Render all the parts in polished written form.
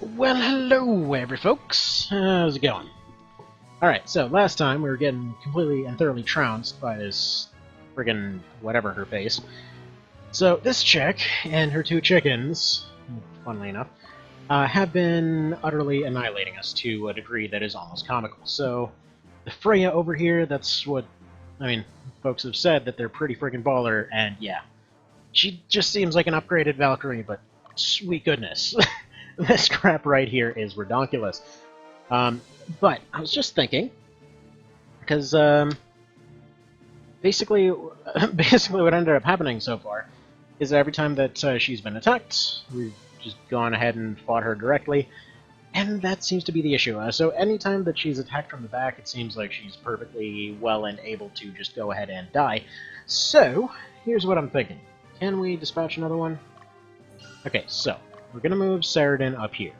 Well, hello, every folks. How's it going? Alright, so last time we were getting completely and thoroughly trounced by this friggin' whatever her face. So this chick and her two chickens, funnily enough, have been utterly annihilating us to a degree that is almost comical. So the Freya over here, that's what, I mean, folks have said that they're pretty friggin' baller, and yeah. She just seems like an upgraded Valkyrie, but sweet goodness. This crap right here is redonkulous. But I was just thinking, because basically, basically what ended up happening so far is that every time that she's been attacked, we've just gone ahead and fought her directly, and that seems to be the issue. So anytime that she's attacked from the back, it seems like she's perfectly well and able to just go ahead and die. So, here's what I'm thinking. Can we dispatch another one? Okay, so, we're going to move Saradin up here.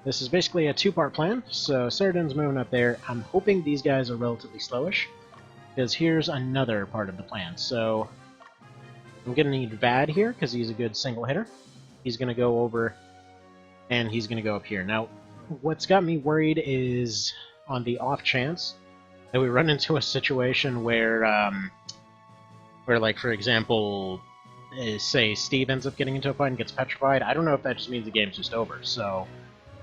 This is basically a two-part plan, so Saradin's moving up there. I'm hoping these guys are relatively slowish, because here's another part of the plan. So, I'm going to need Vad here, because he's a good single hitter. He's going to go over, and he's going to go up here. Now, what's got me worried is on the off chance that we run into a situation where, like, for example, say Steve ends up getting into a fight and gets petrified. I don't know if that just means the game's just over, so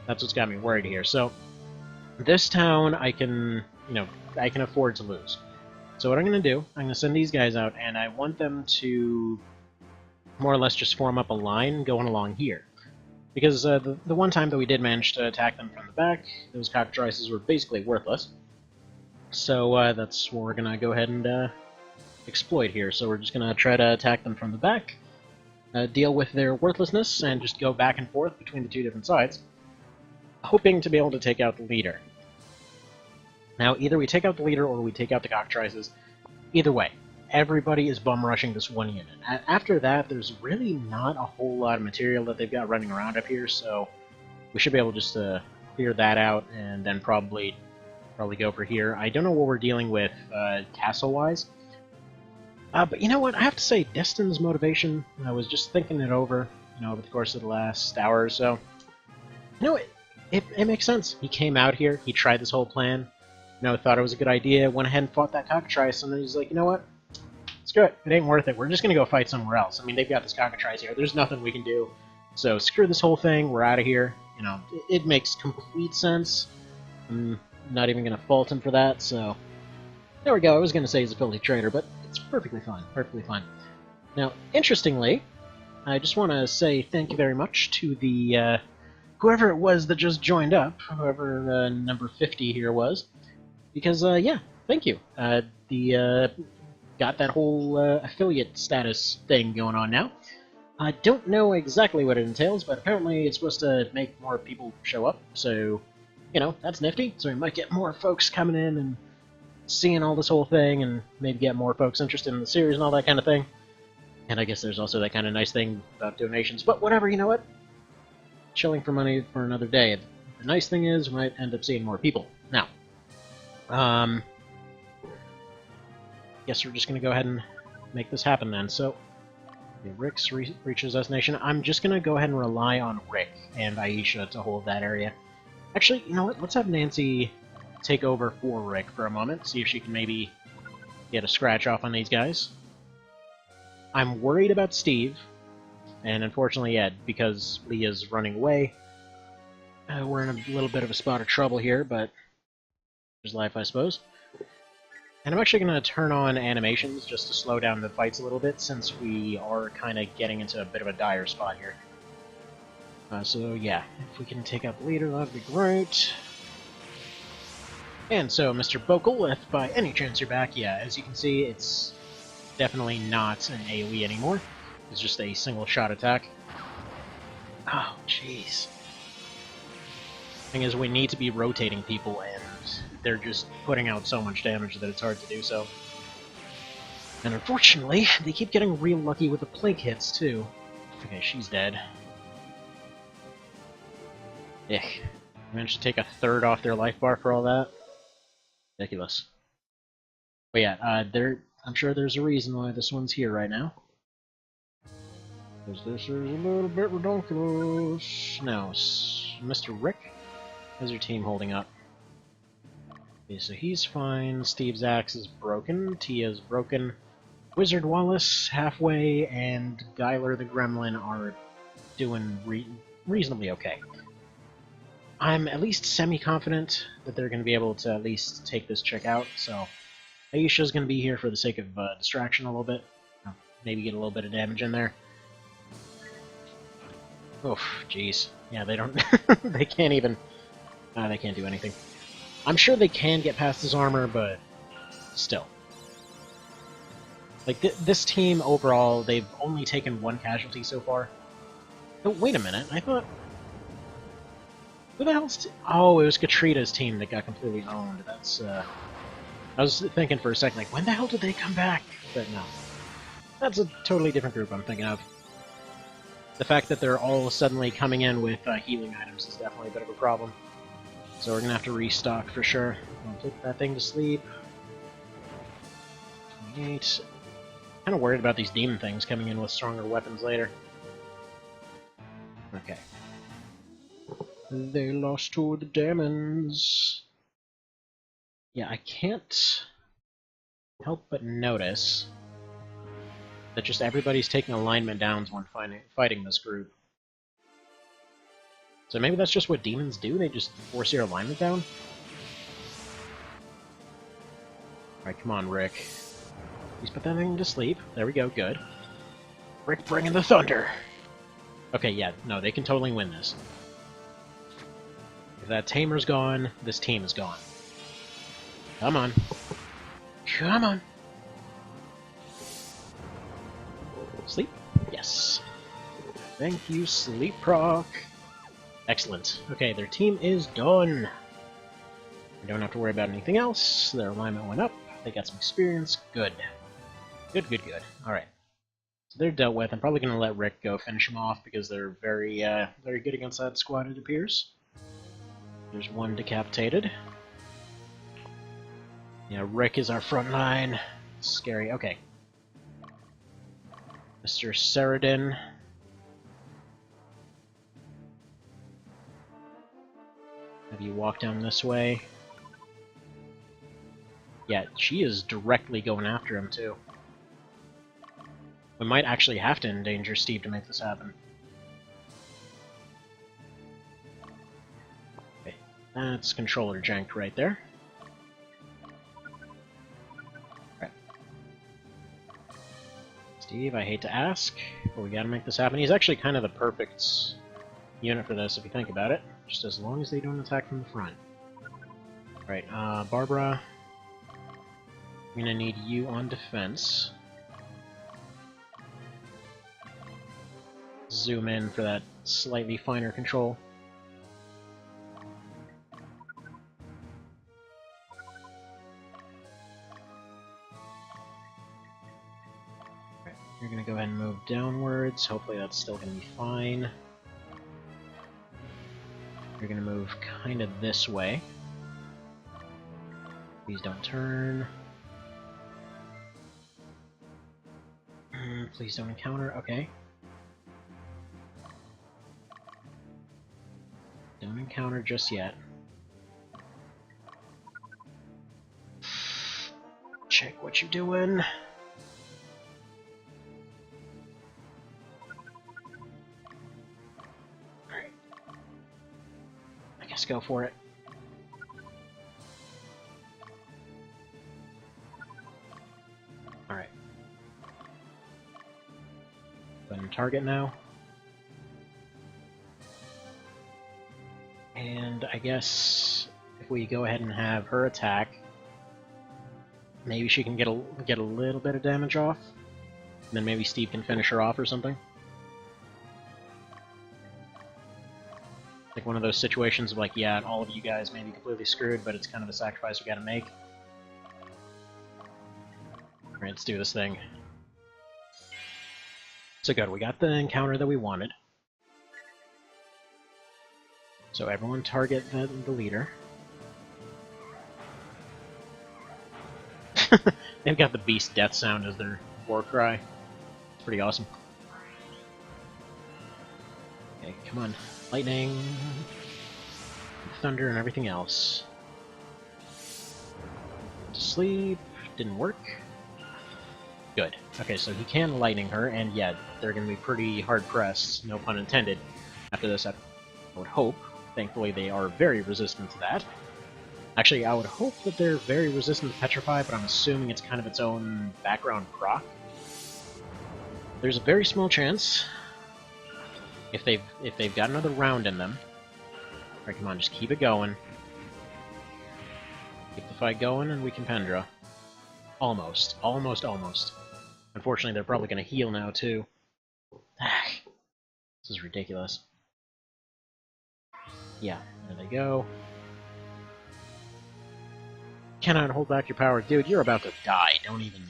that's what's got me worried here. So this town, I can afford to lose. So what I'm going to do, I'm going to send these guys out, and I want them to more or less just form up a line going along here. Because the one time that we did manage to attack them from the back, those cockatrices were basically worthless. So that's what we're going to go ahead and exploit here. So we're just going to try to attack them from the back, deal with their worthlessness, and just go back and forth between the two different sides, hoping to be able to take out the leader. Now, either we take out the leader or we take out the cockatrices. Either way, everybody is bum rushing this one unit. After that, there's really not a whole lot of material that they've got running around up here, so we should be able just to clear that out and then probably go for here. I don't know what we're dealing with castle-wise. But you know what? I have to say, Destin's motivation, I was just thinking it over, over the course of the last hour or so. It makes sense. He came out here, he tried this whole plan, thought it was a good idea, went ahead and fought that cockatrice, and then he's like, you know what? Screw it. It ain't worth it. We're just going to go fight somewhere else. I mean, they've got this cockatrice here. There's nothing we can do. So screw this whole thing. We're out of here. It makes complete sense. I'm not even going to fault him for that, so there we go. I was going to say he's a filthy traitor, but it's perfectly fine. Perfectly fine. Now, interestingly, I just want to say thank you very much to the whoever it was that just joined up, whoever number 50 here was, because, yeah, thank you. Got that whole affiliate status thing going on now. I don't know exactly what it entails, but apparently it's supposed to make more people show up, so, that's nifty. So we might get more folks coming in and seeing all this whole thing, and maybe get more folks interested in the series and all that kind of thing. And I guess there's also that kind of nice thing about donations, but whatever, you know what? Chilling for money for another day. The nice thing is, we might end up seeing more people. Now, guess we're just going to go ahead and make this happen then. So, okay, Rick's reaches destination. I'm just going to go ahead and rely on Rick and Aisha to hold that area. Actually, you know what? Let's have Nancy take over for Rick for a moment, see if she can maybe get a scratch off on these guys. I'm worried about Steve, and unfortunately, yeah, because Leah's running away, we're in a little bit of a spot of trouble here, but there's life, I suppose. And I'm actually going to turn on animations just to slow down the fights a little bit, since we are kind of getting into a bit of a dire spot here. So yeah, if we can take out the leader, that'd be great. And so, Mr. Bokel, if by any chance you're back, yeah, as you can see, it's definitely not an AoE anymore. It's just a single shot attack. Oh, jeez. Thing is, we need to be rotating people, and they're just putting out so much damage that it's hard to do so. And unfortunately, they keep getting real lucky with the plague hits, too. Okay, she's dead. Ugh. Managed to take a third off their life bar for all that. Ridiculous. But yeah, I'm sure there's a reason why this one's here right now. Because this is a little bit ridiculous. Now, Mr. Rick, how's your team holding up? Okay, so he's fine. Steve's axe is broken. Tia's broken. Wizard Wallace, halfway, and Guyler the Gremlin are doing reasonably okay. I'm at least semi-confident that they're going to be able to at least take this chick out, so Aisha's going to be here for the sake of distraction a little bit. Maybe get a little bit of damage in there. Oof, jeez. Yeah, they don't... they can't even... they can't do anything. I'm sure they can get past his armor, but still. Like, this team overall, they've only taken one casualty so far. Oh, wait a minute, I thought... Who the hell's... Oh, it was Katrina's team that got completely owned. That's, I was thinking for a second, like, when the hell did they come back? But no. That's a totally different group I'm thinking of. The fact that they're all suddenly coming in with healing items is definitely a bit of a problem. So we're gonna have to restock for sure. I'll take that thing to sleep. 28. Kind of worried about these demon things coming in with stronger weapons later. Okay. They lost to the demons. Yeah, I can't help but notice that just everybody's taking alignment downs when fighting this group. So maybe that's just what demons do? They just force your alignment down? Alright, come on, Rick. Please put that thing to sleep. There we go, good. Rick bringing the thunder! Okay, yeah, no, they can totally win this. If that tamer's gone, this team is gone. Come on. Come on! Sleep? Yes. Thank you, Sleep Proc. Excellent. Okay, their team is done. We don't have to worry about anything else. Their alignment went up. They got some experience. Good. Good, good, good. Alright. So they're dealt with. I'm probably going to let Rick go finish them off because they're very good against that squad, it appears. There's one decapitated. Yeah, Rick is our front line. Scary. Okay. Mr. Saradin. Have you walk down this way? Yeah, she is directly going after him, too. We might actually have to endanger Steve to make this happen. Okay, that's controller jank right there. Right. Steve, I hate to ask, but we gotta make this happen. He's actually kind of the perfect unit for this, if you think about it. Just as long as they don't attack from the front. Right, Barbara, I'm gonna need you on defense. Zoom in for that slightly finer control. Right, you're gonna go ahead and move downwards. Hopefully that's still gonna be fine. You're gonna move kind of this way. Please don't turn. Please don't encounter. Okay. Don't encounter just yet. Check what you're doing. Alright. I guess go for it. Alright. Go ahead and target now. And I guess if we go ahead and have her attack, maybe she can get a little bit of damage off, and then maybe Steve can finish her off or something. Like one of those situations of like, yeah, all of you guys may be completely screwed, but it's kind of a sacrifice we gotta make. Alright, let's do this thing. So good, we got the encounter that we wanted. So everyone target the leader. They've got the beast death sound as their war cry. It's pretty awesome. Okay, come on. Lightning, thunder, and everything else. To sleep. Didn't work. Good. Okay, so he can lightning her, and yeah, they're going to be pretty hard-pressed, no pun intended, after this, I would hope. Thankfully, they are very resistant to that. Actually, I would hope that they're very resistant to Petrify, but I'm assuming it's kind of its own background proc. There's a very small chance, if they've got another round in them. Alright, come on, just keep it going. Keep the fight going, and we can Pendra. Almost. Almost, almost. Unfortunately, they're probably going to heal now, too. This is ridiculous. Yeah, there they go. Cannot hold back your power. Dude, you're about to die. Don't even...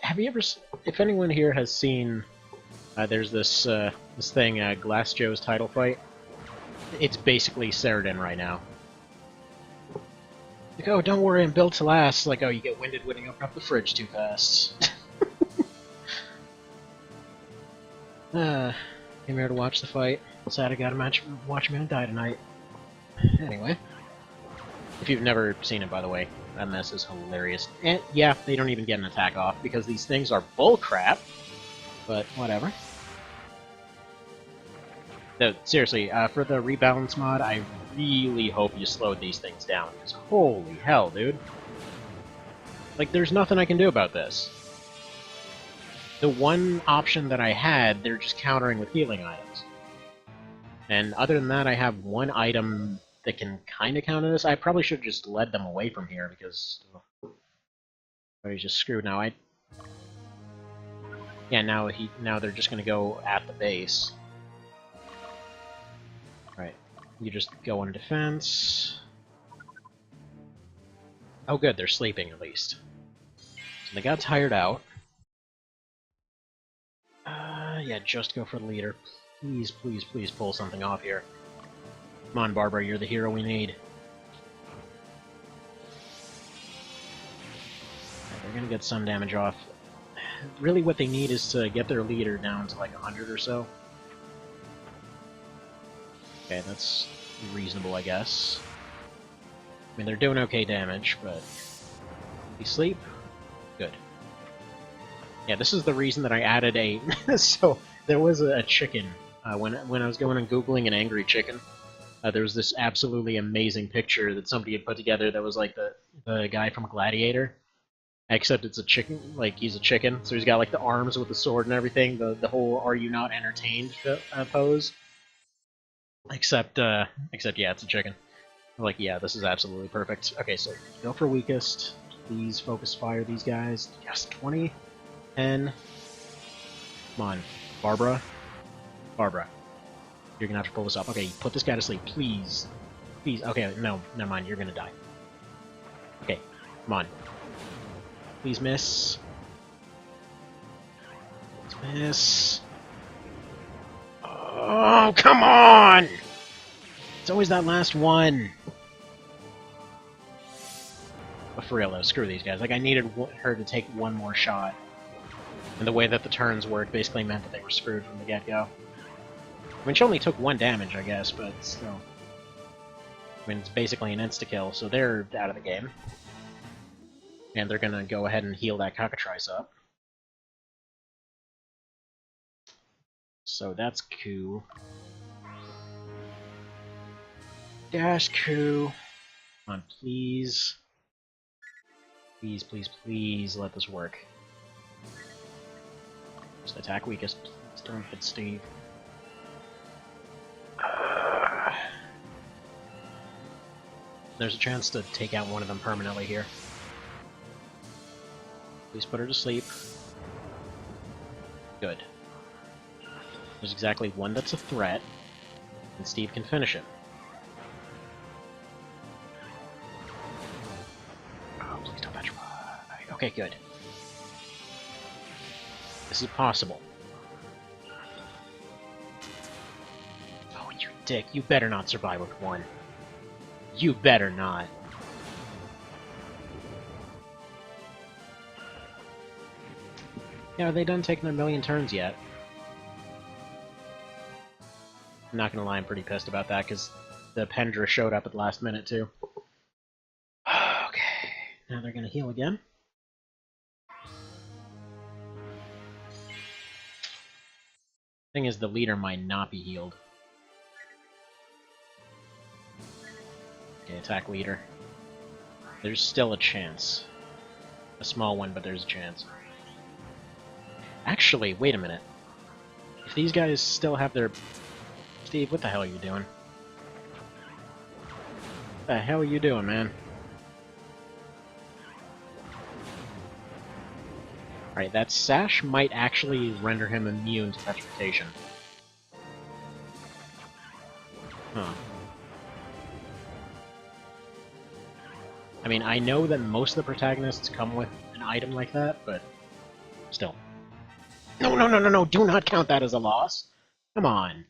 Have you ever... If anyone here has seen... there's this thing, Glass Joe's title fight. It's basically Ceradan right now. Like, oh, don't worry, I'm built to last. Like, oh, you get winded when you open up the fridge too fast. Came here to watch the fight. Sad I gotta watch a man die tonight. Anyway. If you've never seen it, by the way, that mess is hilarious. And, yeah, they don't even get an attack off, because these things are bullcrap. But, whatever. No, seriously, for the rebalance mod, I really hope you slowed these things down, because holy hell, dude. Like, there's nothing I can do about this. The one option that I had, they're just countering with healing items. And other than that, I have one item that can kind of counter this. I probably should have just led them away from here, because... he's just screwed now. Yeah, now they're just gonna go at the base. Right. You just go on defense. Oh good, they're sleeping at least. So they got tired out. Yeah, just go for the leader. Please, please, please pull something off here. Come on, Barbara, you're the hero we need. Right, they're gonna get some damage off. Really what they need is to get their leader down to like 100 or so. Okay, that's reasonable, I guess. I mean, they're doing okay damage, but... You sleep? Good. Yeah, this is the reason that I added a... So, there was a chicken. When I was going and Googling an angry chicken, there was this absolutely amazing picture that somebody had put together that was like the guy from Gladiator. Except it's a chicken, like, he's a chicken, so he's got, like, the arms with the sword and everything, the whole are you not entertained pose. Except, yeah, it's a chicken. Like, yeah, this is absolutely perfect. Okay, so go for weakest. Please focus fire these guys. Yes, 20. 10. Come on. Barbara. Barbara. You're gonna have to pull this up. Okay, put this guy to sleep, please. Please. Okay, no, never mind, you're gonna die. Okay, come on. Please miss. Please miss. Oh, come on! It's always that last one. But for real though, screw these guys. Like, I needed her to take one more shot. And the way that the turns worked basically meant that they were screwed from the get-go. I mean, she only took 1 damage, I guess, but still. I mean, it's basically an insta-kill, so they're out of the game. And they're gonna go ahead and heal that cockatrice up. So that's cool. Dash coup. Come on, please. Please, please, please let this work. Just attack weakest. Please don't hit Steve. There's a chance to take out one of them permanently here. Please put her to sleep. Good. There's exactly one that's a threat, and Steve can finish it. Oh, please don't petrify. Okay, good. This is possible. Oh, you dick. You better not survive with 1. You better not. Yeah, are they done taking their 1,000,000 turns yet? I'm not gonna lie, I'm pretty pissed about that, because the Pendra showed up at the last minute, too. Okay, now they're gonna heal again. Thing is, the leader might not be healed. Okay, attack leader. There's still a chance. A small one, but there's a chance. Actually, wait a minute. If these guys still have their... Steve, what the hell are you doing? What the hell are you doing, man? Alright, that sash might actually render him immune to petrification. Huh. I mean, I know that most of the protagonists come with an item like that, but still. No, no, no, no, no! Do not count that as a loss! Come on!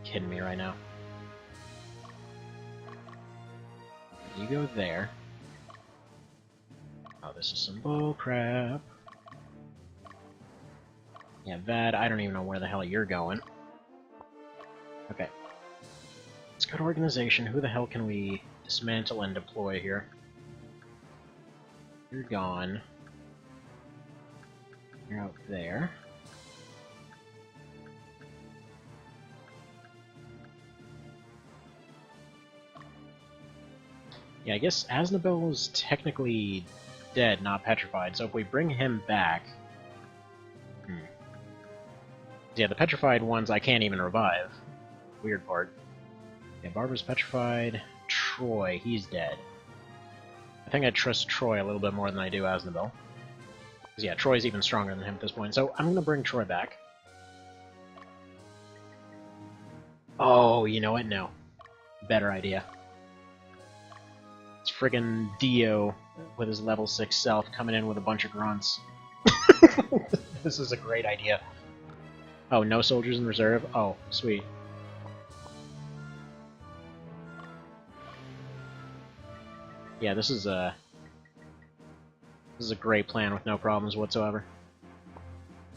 Kidding me right now. You go there. Oh, this is some bullcrap. Yeah, that, I don't even know where the hell you're going. Okay. Let's go to organization. Who the hell can we dismantle and deploy here? You're gone. You're out there. Yeah, I guess Aznabel is technically dead, not petrified, so if we bring him back... Yeah, the petrified ones I can't even revive. Weird part. Yeah, Barbara's petrified. Troy, he's dead. I think I trust Troy a little bit more than I do Aznabel. Because yeah, Troy's even stronger than him at this point, so I'm gonna bring Troy back. Oh, you know what? No. Better idea. It's friggin' Dio with his level 6 self coming in with a bunch of grunts. This is a great idea. Oh, no soldiers in reserve? Oh, sweet. Yeah, this is a great plan with no problems whatsoever.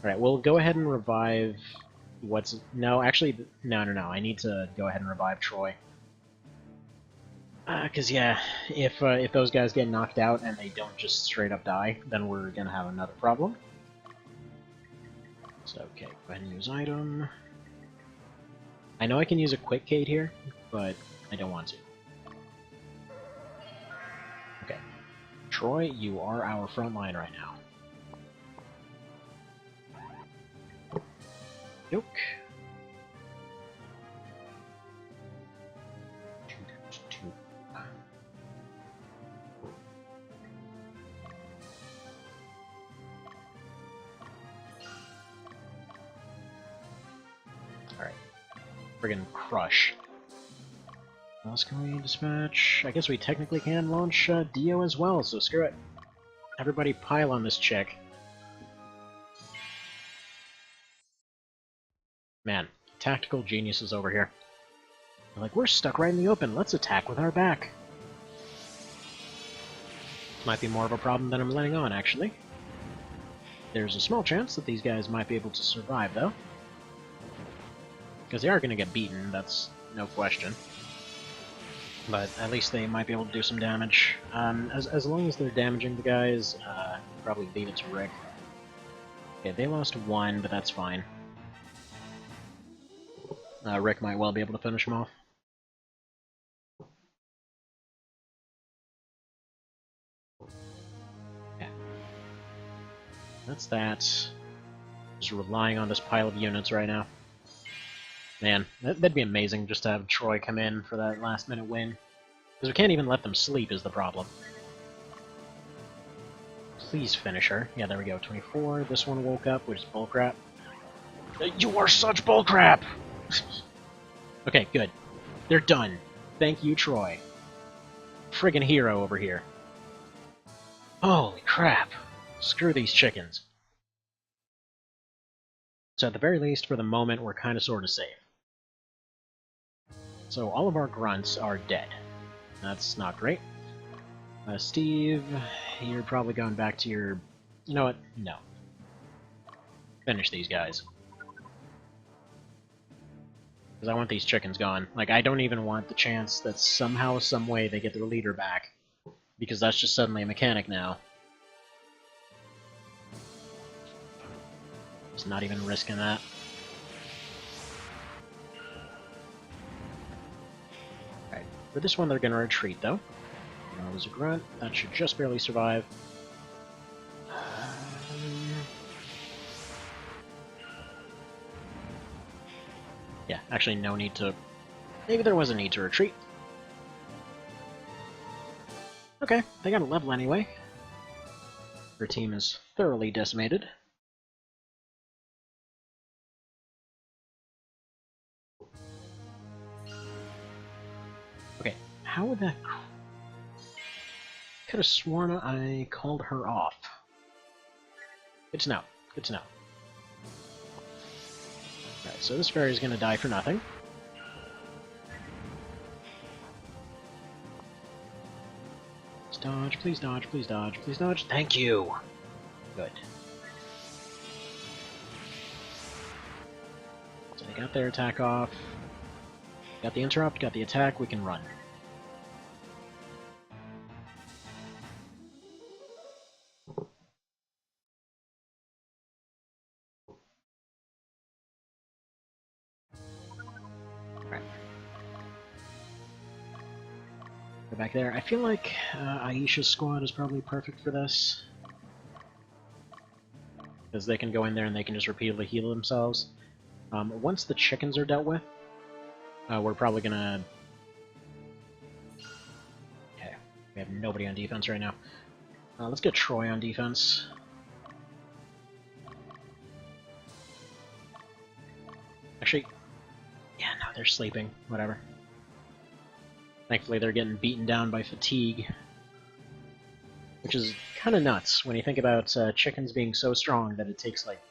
Alright, we'll go ahead and revive what's... No, actually, no. I need to go ahead and revive Troy. Because, yeah, if those guys get knocked out and they don't just straight up die, then we're gonna have another problem. So, okay, go ahead and use item. I know I can use a quick Kate here, but I don't want to. Okay. Troy, you are our front line right now. Yoke. Alright. Friggin' crush. What else can we dispatch? I guess we technically can launch Dio as well, so screw it. Everybody pile on this chick. Man, tactical geniuses over here. They're like, we're stuck right in the open, let's attack with our back. Might be more of a problem than I'm letting on, actually. There's a small chance that these guys might be able to survive, though. Because they are going to get beaten, that's no question. But at least they might be able to do some damage. As long as they're damaging the guys, probably leave it to Rick. Okay, they lost one, but that's fine. Rick might well be able to finish him off. Yeah. That's that. Just relying on this pile of units right now. Man, that'd be amazing just to have Troy come in for that last-minute win. Because we can't even let them sleep is the problem. Please finish her. Yeah, there we go, 24. This one woke up, which is bullcrap. You are such bullcrap! Okay, good. They're done. Thank you, Troy. Friggin' hero over here. Holy crap. Screw these chickens. So at the very least, for the moment, we're kinda sorta safe. So all of our grunts are dead. That's not great. Steve, you're probably going back to your... You know what? No. finish these guys. Because I want these chickens gone. Like, I don't even want the chance that somehow, some way, they get their leader back. Because that's just suddenly a mechanic now. Just not even risking that. Alright, for this one they're gonna retreat, though. There's a grunt. That should just barely survive. Yeah, actually no need to... Maybe there was a need to retreat. Okay, they got a level anyway. Their team is thoroughly decimated. Okay, how would that... Could have sworn I called her off. Good to know. Good to know. Alright, so this fairy is going to die for nothing. Please dodge, please dodge, please dodge, please dodge. Thank you! Good. So they got their attack off. Got the interrupt, got the attack, we can run. Back there. I feel like Aisha's squad is probably perfect for this. Because they can go in there and they can just repeatedly heal themselves. Once the chickens are dealt with, we're probably gonna... Okay, we have nobody on defense right now. Let's get Troy on defense. Actually, yeah, no, they're sleeping. Whatever. Thankfully, they're getting beaten down by fatigue. Which is kind of nuts when you think about chickens being so strong that it takes, like,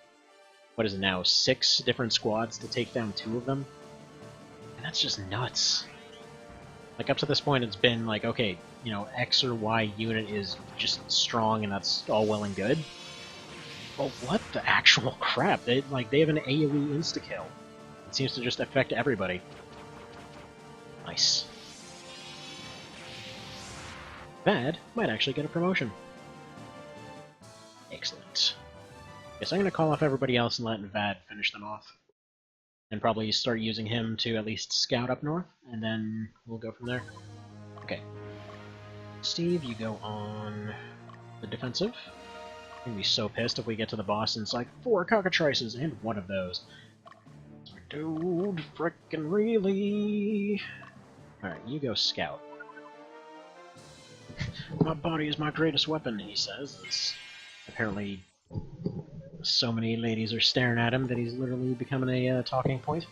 what is it now, 6 different squads to take down 2 of them? And that's just nuts. Like, up to this point, it's been like, okay, you know, X or Y unit is just strong and that's all well and good. But what the actual crap? They have an AoE insta-kill. It seems to just affect everybody. Nice. Bad might actually get a promotion. Excellent. Guess I'm going to call off everybody else and let Vad finish them off. And probably start using him to at least scout up north, and then we'll go from there. Okay. Steve, you go on the defensive. I'm going to be so pissed if we get to the boss and it's like 4 cockatrices and 1 of those. Dude, frickin' really? Alright, you go scout. My body is my greatest weapon, he says. It's apparently so many ladies are staring at him that he's literally becoming a talking point.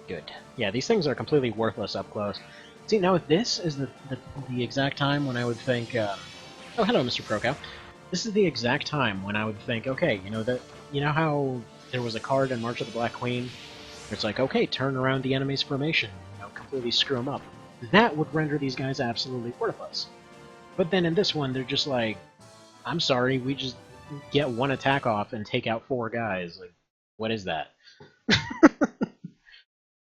Good. Yeah, these things are completely worthless up close. See, now this is the exact time when I would think, oh, hello, Mr. Prokow. This is the exact time when I would think, okay, you know how there was a card in March of the Black Queen where it's like, okay, turn around the enemy's formation, completely screw them up. That would render these guys absolutely worthless. But then in this one, they're just like, I'm sorry, we just get 1 attack off and take out 4 guys. Like, what is that?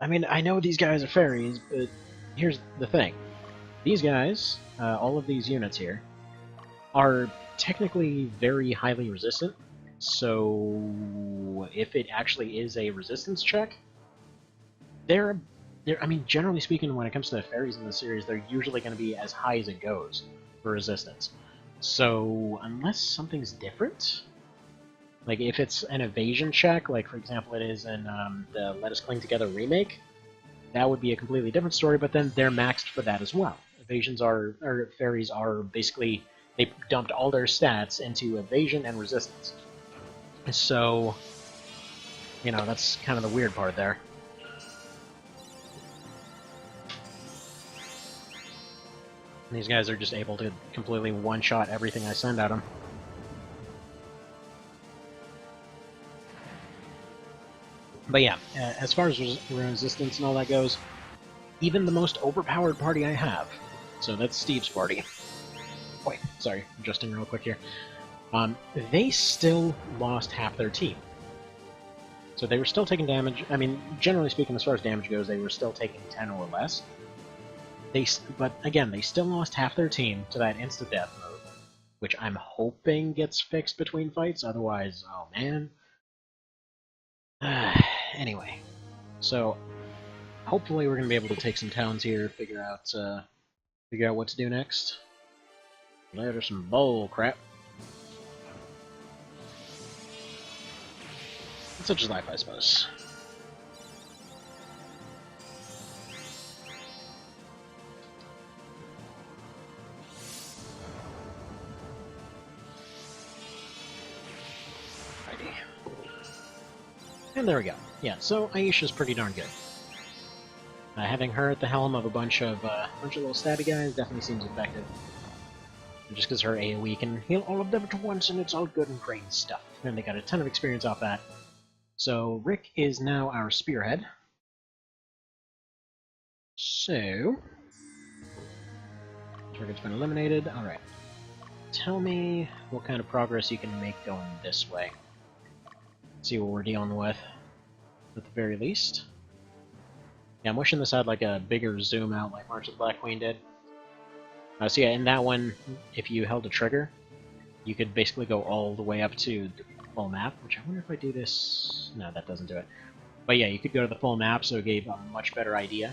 I mean, I know these guys are fairies, but here's the thing. These guys, all of these units here, are technically very highly resistant, so if it actually is a resistance check, I mean, generally speaking, when it comes to the fairies in the series, they're usually going to be as high as it goes for resistance. So, unless something's different, like if it's an evasion check, like for example it is in the Let Us Cling Together remake, that would be a completely different story, but then they're maxed for that as well. Fairies are basically, they dumped all their stats into evasion and resistance. So, that's kind of the weird part there. These guys are just able to completely one-shot everything I send at them. But yeah, as far as resistance and all that goes, even the most overpowered party I have, so that's Steve's party. Wait, sorry, adjusting real quick here. They still lost half their team. So they were still taking damage. I mean, generally speaking, as far as damage goes, they were still taking 10 or less. But again, they still lost half their team to that insta-death mode, which I'm hoping gets fixed between fights, otherwise, oh man. Anyway, so hopefully we're going to be able to take some towns here, figure out what to do next. There's some bull crap. Such is life, I suppose. Alrighty. And there we go. Yeah, so Aisha's pretty darn good. Having her at the helm of a bunch of little stabby guys definitely seems effective. And just because her AoE can heal all of them at once, and it's all good and great stuff. And they got a ton of experience off that. So Rick is now our spearhead. So target's been eliminated. Alright. Tell me what kind of progress you can make going this way. Let's see what we're dealing with, at the very least. Yeah, I'm wishing this had like a bigger zoom out like March of the Black Queen did. So yeah, in that one, if you held a trigger, you could basically go all the way up to the full map, which I wonder if I do this... No, that doesn't do it. But yeah, you could go to the full map, so it gave a much better idea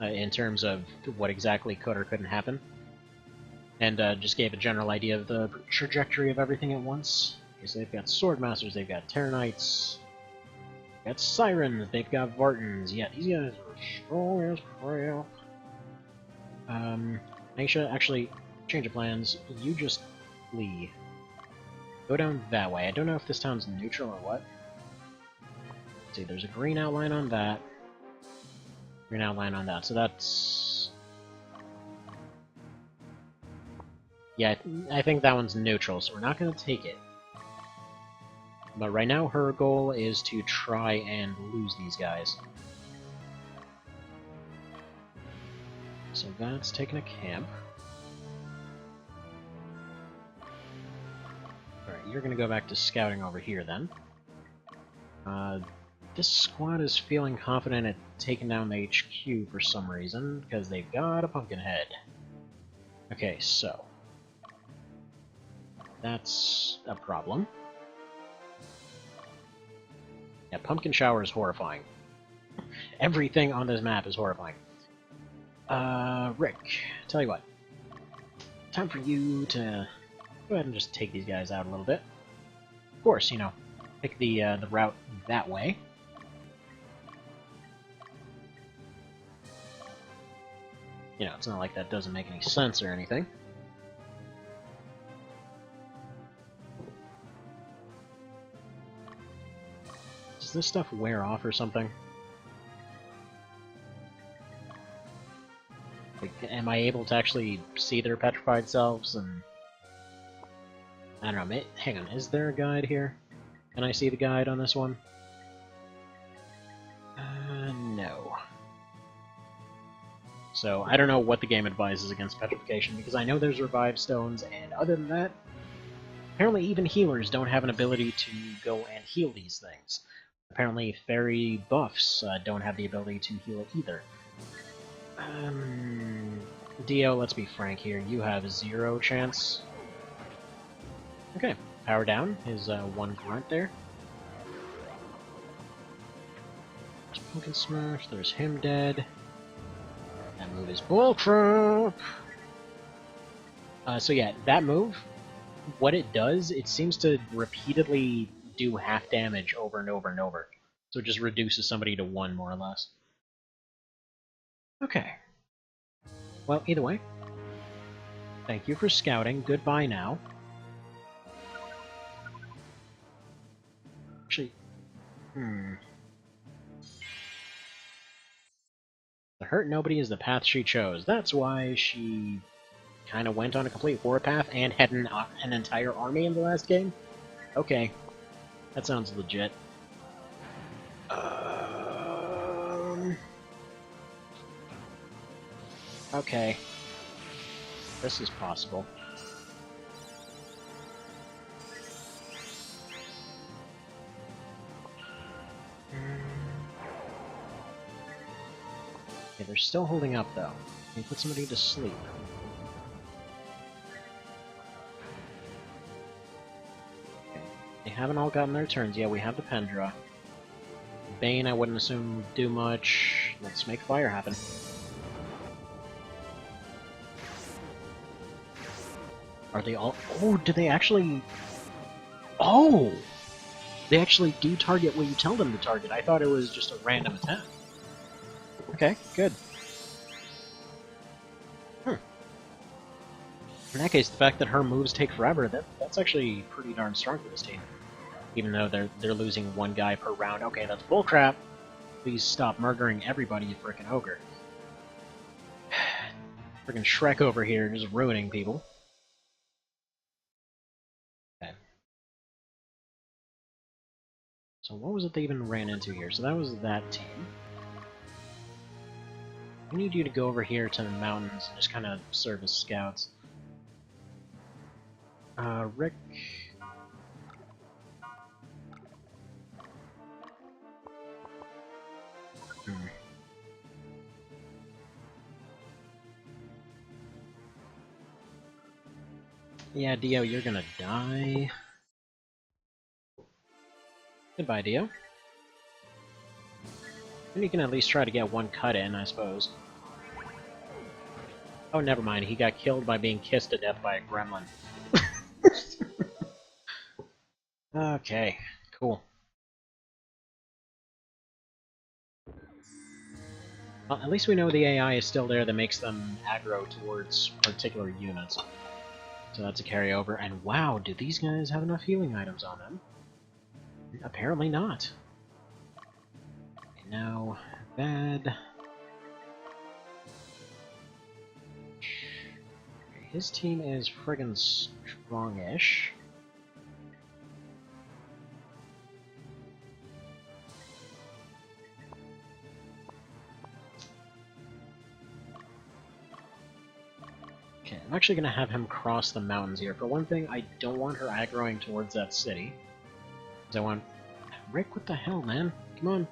in terms of what exactly could or couldn't happen. And just gave a general idea of the trajectory of everything at once. Okay, so they've got Swordmasters, they've got Terror Knights, they've got Sirens, they've got Vartans. Yeah, these guys are strong as crap. Aisha, actually, change of plans. You just flee. Go down that way. I don't know if this town's neutral or what. Let's see, there's a green outline on that. Green outline on that, so that's... Yeah, I think that one's neutral, so we're not going to take it. But right now, her goal is to try and lose these guys. So that's taking a camp. Alright, you're going to go back to scouting over here then. This squad is feeling confident at taking down the HQ for some reason, because they've got a pumpkin head. Okay, so... that's a problem. Yeah, Pumpkin Shower is horrifying. Everything on this map is horrifying. Rick, tell you what. Time for you to go ahead and just take these guys out a little bit. Of course, you know, pick the route that way. You know, it's not like that doesn't make any sense or anything. Does this stuff wear off or something? Like, am I able to actually see their petrified selves? And I don't know, hang on, is there a guide here? Can I see the guide on this one? No. So, I don't know what the game advises against petrification, because I know there's revive stones, and other than that, apparently even healers don't have an ability to go and heal these things. Apparently fairy buffs don't have the ability to heal it either. Dio, let's be frank here, you have 0 chance. Okay, power down is one grunt there. There's Pumpkin Smash, there's him dead. That move is bullcrap! So yeah, that move, what it does, it seems to repeatedly do half damage over and over and over. So it just reduces somebody to 1, more or less. Okay. Well, either way, thank you for scouting. Goodbye now. Actually, The hurt nobody is the path she chose. That's why she kind of went on a complete warpath and had an entire army in the last game? Okay. That sounds legit. Okay. This is possible. they're still holding up, though. Can you put somebody to sleep? Okay. They haven't all gotten their turns yet. We have the Pendra. Bane, I wouldn't assume do much. Let's make fire happen. Are they all... Oh, do they actually... Oh! They actually do target what you tell them to target. I thought it was just a random attack. Okay, good. In that case, the fact that her moves take forever, that's actually pretty darn strong for this team. Even though they're losing one guy per round. Okay, that's bullcrap. Please stop murdering everybody, you frickin' ogre. Frickin' Shrek over here just ruining people. Okay. So what was it they even ran into here? So that was that team. I need you to go over here to the mountains and just kind of serve as scouts. Rick... Yeah, Dio, you're gonna die. Goodbye, Dio. And you can at least try to get one cut in, I suppose. Oh, never mind. He got killed by being kissed to death by a gremlin. Okay, cool. Well, at least we know the AI is still there that makes them aggro towards particular units. So that's a carryover. And wow, do these guys have enough healing items on them? Apparently not. Okay, now, bad. His team is friggin' strongish. Okay, I'm actually gonna have him cross the mountains here. For one thing, I don't want her aggroing towards that city. Because I want... Rick, what the hell, man? Come on.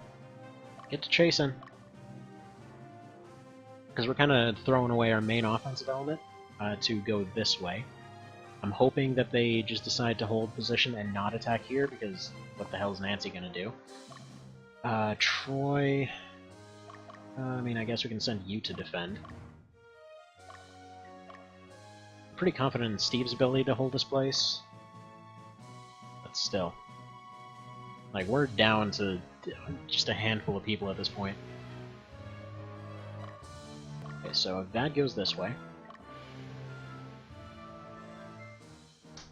Get to chasing. Because we're kind of throwing away our main offensive element to go this way. I'm hoping that they just decide to hold position and not attack here, because what the hell is Nancy gonna do? Troy... I mean, I guess we can send you to defend. Pretty confident in Steve's ability to hold this place. But still. Like, we're down to just a handful of people at this point. Okay, so if that goes this way...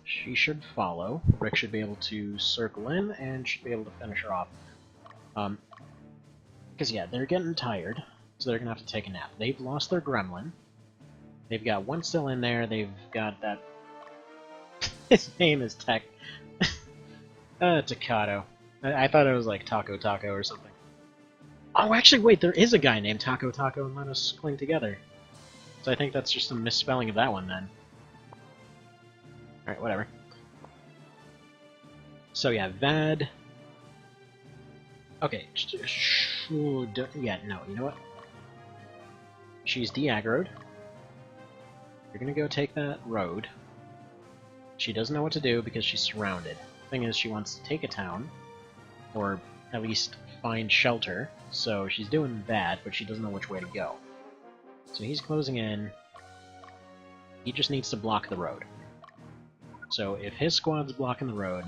She should follow. Rick should be able to circle in, and should be able to finish her off. Because, yeah, they're getting tired, so they're gonna have to take a nap. They've lost their gremlin. They've got one still in there, they've got that... His name is Tech... Takato. I thought it was like Taco Taco or something. Oh, actually, wait, there is a guy named Taco Taco and Let Us Cling Together. So I think that's just a misspelling of that one, then. Alright, whatever. So yeah, Vad... Okay, yeah, no, you know what? She's de-aggroed. You're gonna go take that road. She doesn't know what to do because she's surrounded. Thing is, she wants to take a town, or at least find shelter, so she's doing that, but she doesn't know which way to go. So he's closing in. He just needs to block the road. So if his squad's blocking the road,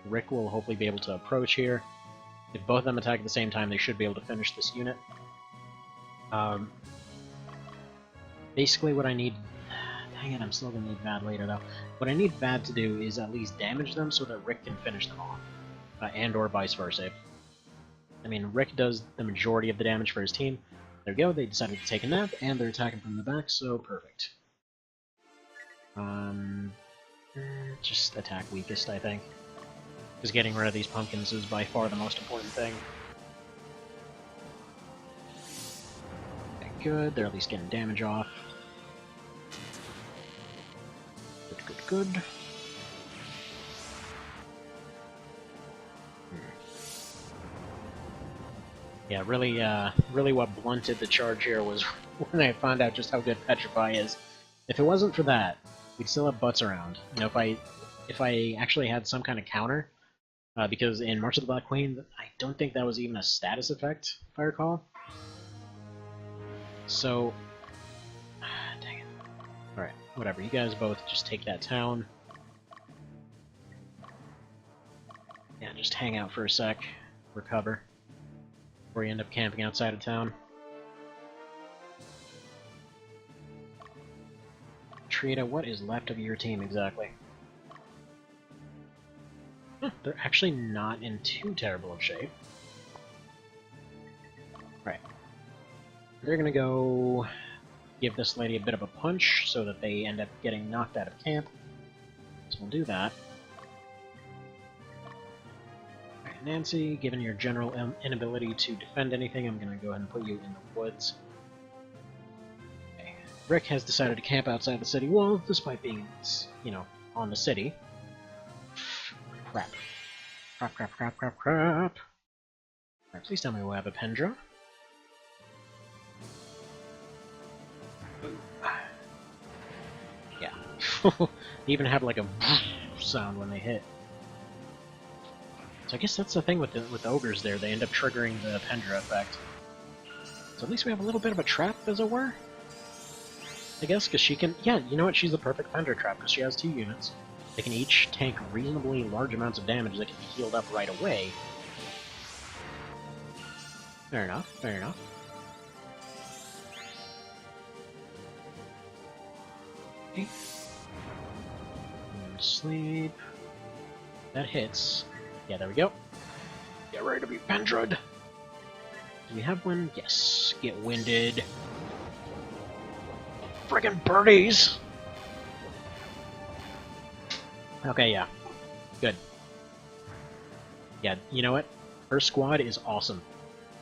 Rick will hopefully be able to approach here. If both of them attack at the same time, they should be able to finish this unit. Basically what I need... Dang it, I'm still going to need Vad later, though. What I need Vad to do is at least damage them so that Rick can finish them off. And or vice versa. I mean, Rick does the majority of the damage for his team. There we go, they decided to take a nap, and they're attacking from the back, so perfect. Just attack weakest, I think. Because getting rid of these pumpkins is by far the most important thing. Okay, good, they're at least getting damage off. Good. Yeah, really what blunted the charge here was when I found out just how good Petrify is. If it wasn't for that, we'd still have butts around. You know, if I actually had some kind of counter, because in March of the Black Queen, I don't think that was even a status effect, if I recall. So, dang it. Alright, whatever, you guys both just take that town. Yeah, just hang out for a sec, recover, before you end up camping outside of town. Trita, what is left of your team exactly? Huh, they're actually not in too terrible of shape. Right. They're gonna go give this lady a bit of a punch so that they end up getting knocked out of camp. So we'll do that. Alright, Nancy, given your general inability to defend anything, I'm gonna go ahead and put you in the woods. Okay. Rick has decided to camp outside the city wall, despite being, you know, on the city. Crap. Crap. Alright, please tell me we'll have a Pendra. Yeah. They even have like a sound when they hit. So I guess that's the thing with the ogres there, they end up triggering the Pendra effect. So at least we have a little bit of a trap, as it were? I guess, because she can... Yeah, you know what? She's the perfect Pendra trap, because she has 2 units. They can each tank reasonably large amounts of damage that can be healed up right away. Fair enough, fair enough. Okay. And sleep. That hits. Yeah, there we go. Get ready to be Pendra'd! Do we have one? Yes. Get winded. Friggin' birdies! Okay, yeah. Good. Yeah, you know what? Her squad is awesome.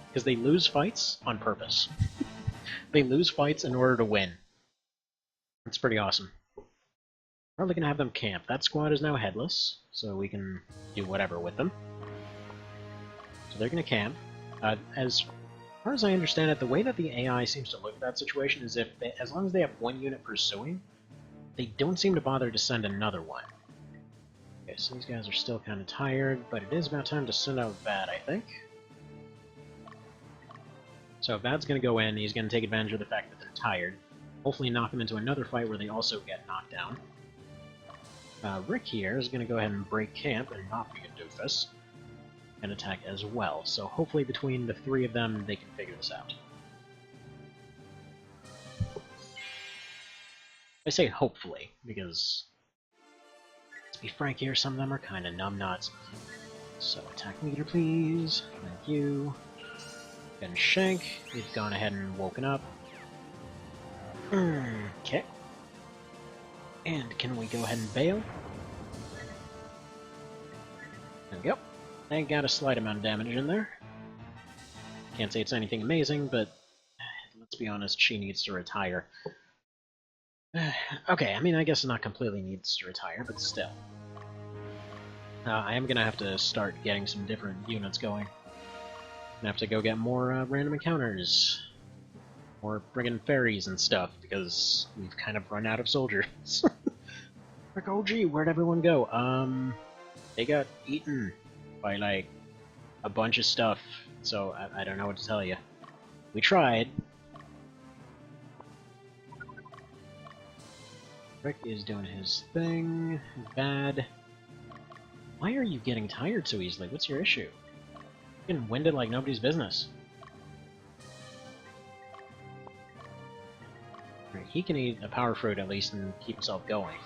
Because they lose fights on purpose. They lose fights in order to win. It's pretty awesome. Probably gonna have them camp. That squad is now headless, so we can do whatever with them. So they're gonna camp. As far as I understand it, the way that the AI seems to look at that situation is if they, as long as they have 1 unit pursuing, they don't seem to bother to send another one. Okay, so these guys are still kind of tired, but it is about time to send out Vad, I think. So Vad's gonna go in, he's gonna take advantage of the fact that they're tired. Hopefully knock them into another fight where they also get knocked down. Rick here is gonna go ahead and break camp and not be a doofus. And attack as well, so hopefully between the 3 of them they can figure this out. I say hopefully, because let's be frank here, some of them are kinda numbnuts. So attack meter please, thank you. And Shank, we've gone ahead and woken up. Okay. And can we go ahead and bail? There we go. I got a slight amount of damage in there. Can't say it's anything amazing, but let's be honest, she needs to retire. Okay, I mean, I guess not completely needs to retire, but still. I am gonna have to start getting some different units going. Gonna have to go get more random encounters. More friggin' fairies and stuff, because we've kind of run out of soldiers. Like, oh gee, where'd everyone go? They got eaten by, like, a bunch of stuff, so I don't know what to tell you. We tried. Rick is doing his thing. Bad. Why are you getting tired so easily? What's your issue? You're getting winded like nobody's business. Right, he can eat a power fruit at least and keep himself going.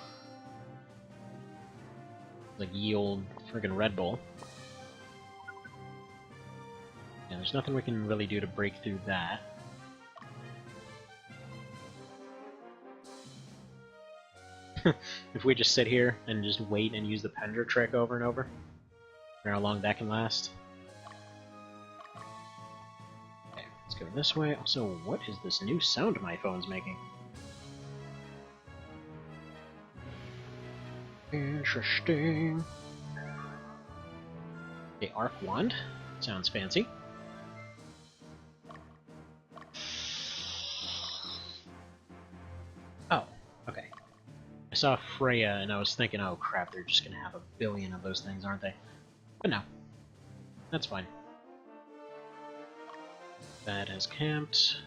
Like ye old friggin' Red Bull. Yeah, there's nothing we can really do to break through that. If we just sit here and just wait and use the Pendra trick over and over, or how long that can last. Okay, let's go this way. Also, what is this new sound my phone's making? Interesting. Okay, Arc Wand. Sounds fancy. Okay. I saw Freya, and I was thinking, oh crap, they're just gonna have a billion of those things, aren't they? But no. That's fine. That has camped.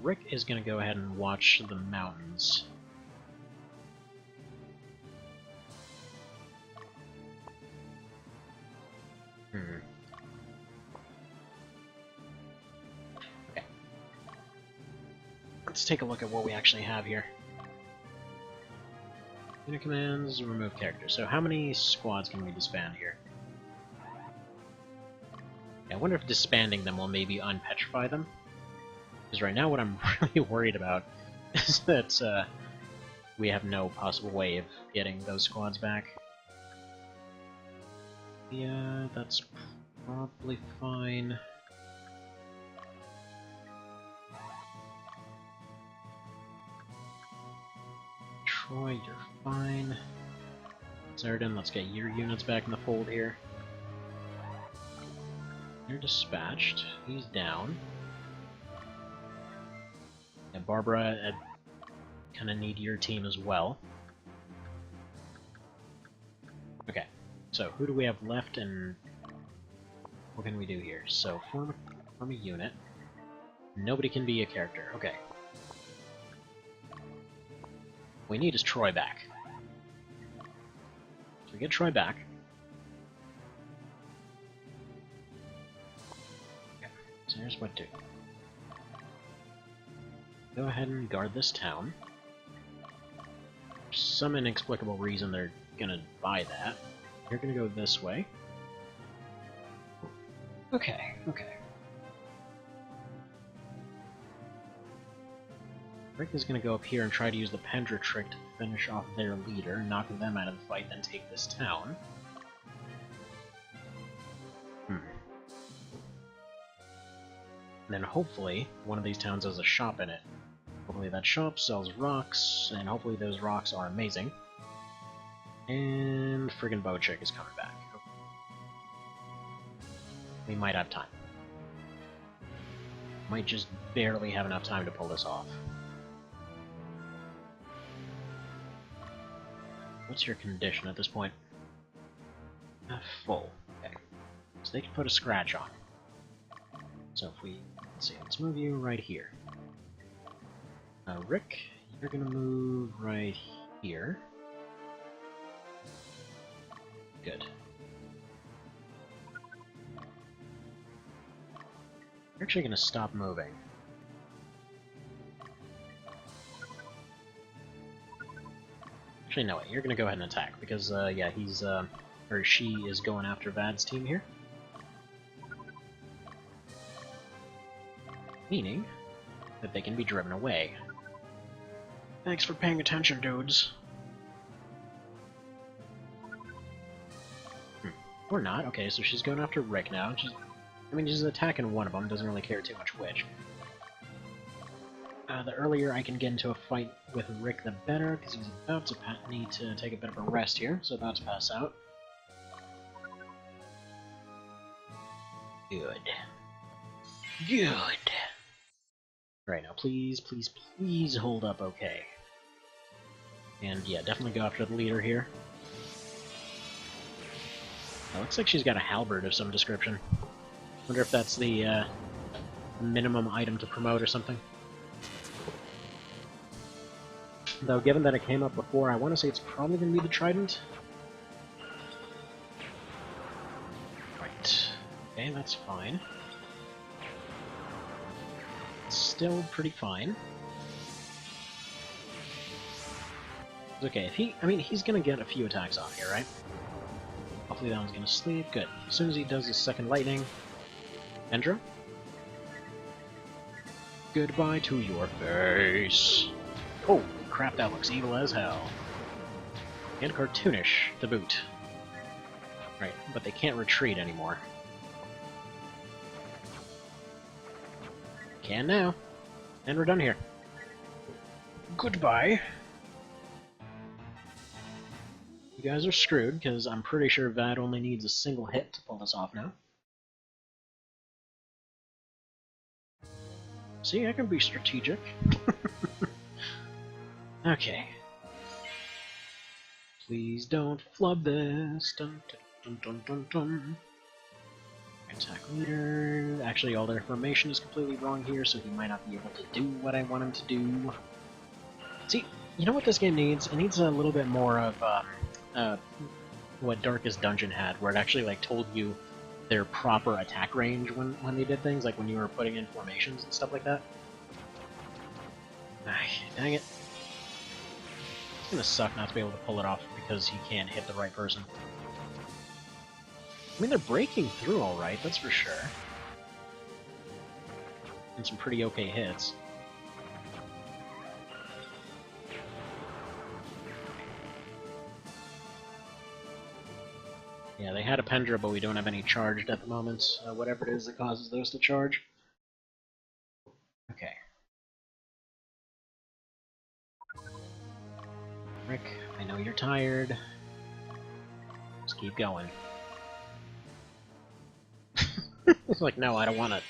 Rick is gonna go ahead and watch the mountains. Okay. Let's take a look at what we actually have here. Unit commands, remove characters. So how many squads can we disband here? Yeah, I wonder if disbanding them will maybe unpetrify them. Because right now what I'm really worried about is that we have no possible way of getting those squads back. Yeah, that's probably fine. Troy, you're fine. Zerdin, let's get your units back in the fold here. You're dispatched. He's down. And Barbara, I kind of need your team as well. Okay, so who do we have left, and what can we do here? So form a unit. Nobody can be a character. Okay. What we need is Troy back. So we get Troy back. Okay, so here's what to do. Go ahead and guard this town. For some inexplicable reason they're gonna buy that. You're gonna go this way. Okay, okay. Rick is gonna go up here and try to use the Pendra trick to finish off their leader, knock them out of the fight, then take this town. Then hopefully one of these towns has a shop in it. Hopefully that shop sells rocks, and hopefully those rocks are amazing. And friggin' Bowchick is coming back. We might have time. Might just barely have enough time to pull this off. What's your condition at this point? Full. Okay. So they can put a scratch on. So if we... let's see, let's move you right here. Rick, you're gonna move right here. Good. You're actually gonna stop moving. Actually, no, wait, you're gonna go ahead and attack, because, yeah, he's, or she is going after Vad's team here. Meaning that they can be driven away. Thanks for paying attention, dudes. Or not. Okay, so she's going after Rick now. She's attacking one of them, doesn't really care too much which. The earlier I can get into a fight with Rick, the better, because he's about to need to take a bit of a rest here, so about to pass out. Good. Good! Right, now please, please, please hold up okay. And yeah, definitely go after the leader here. It looks like she's got a halberd of some description. Wonder if that's the minimum item to promote or something. Though, given that it came up before, I want to say it's probably going to be the trident. Right. Okay, that's fine. It's still pretty fine. Okay, if he's gonna get a few attacks off here, right? Hopefully that one's gonna sleep. Good. As soon as he does his second lightning... Endra? Goodbye to your face! Oh, crap, that looks evil as hell. And cartoonish, to boot. Right, but they can't retreat anymore. Can now. And we're done here. Goodbye! You guys are screwed, because I'm pretty sure Vad only needs a single hit to pull this off now. See, I can be strategic. Okay. Please don't flub this. Dun, dun, dun, dun, dun. Attack leader. Actually, all their formation is completely wrong here, so he might not be able to do what I want him to do. See, you know what this game needs? It needs a little bit more of what Darkest Dungeon had, where it actually like told you their proper attack range when they did things, like when you were putting in formations and stuff like that. Ay, dang it. It's gonna suck not to be able to pull it off because he can't hit the right person. I mean, they're breaking through alright, that's for sure. And some pretty okay hits. Yeah, they had a Pendra, but we don't have any charged at the moment. Whatever it is that causes those to charge. Okay. Rick, I know you're tired. Just keep going. It's like, no, I don't want it.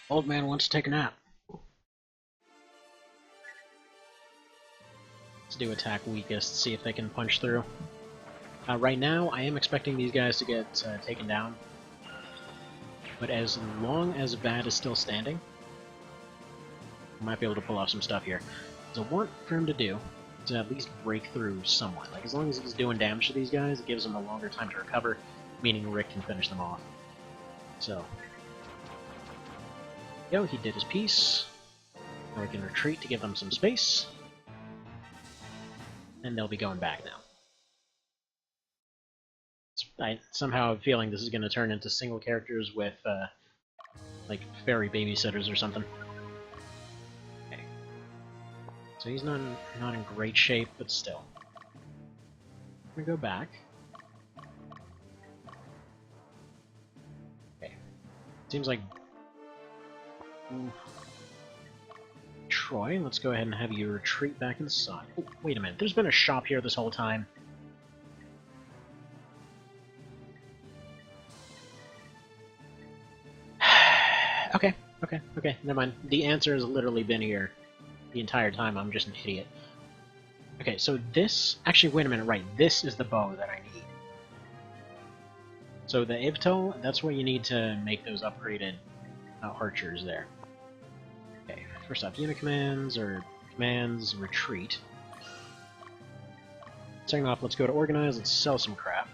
Old man wants to take a nap. Let's do attack weakest, see if they can punch through. Right now, I am expecting these guys to get taken down. But as long as Vad is still standing, I might be able to pull off some stuff here. So what I want for him to do is at least break through somewhat. Like, as long as he's doing damage to these guys, it gives him a longer time to recover, meaning Rick can finish them off. So, yo, he did his piece. Now we can retreat to give them some space. And they'll be going back now. I somehow have a feeling this is going to turn into single characters with, like, fairy babysitters or something. Okay. So he's not in great shape, but still. I'm gonna go back. Okay. Seems like... Troy, let's go ahead and have you retreat back inside. Oh, wait a minute, there's been a shop here this whole time. Okay, never mind. The answer has literally been here the entire time, I'm just an idiot. Okay, so this... Actually, wait a minute, right, this is the bow that I need. So the Ivto, that's what you need to make those upgraded archers there. Okay, first off, unit commands, or commands, retreat. Second off, let's go to organize, let's sell some crap.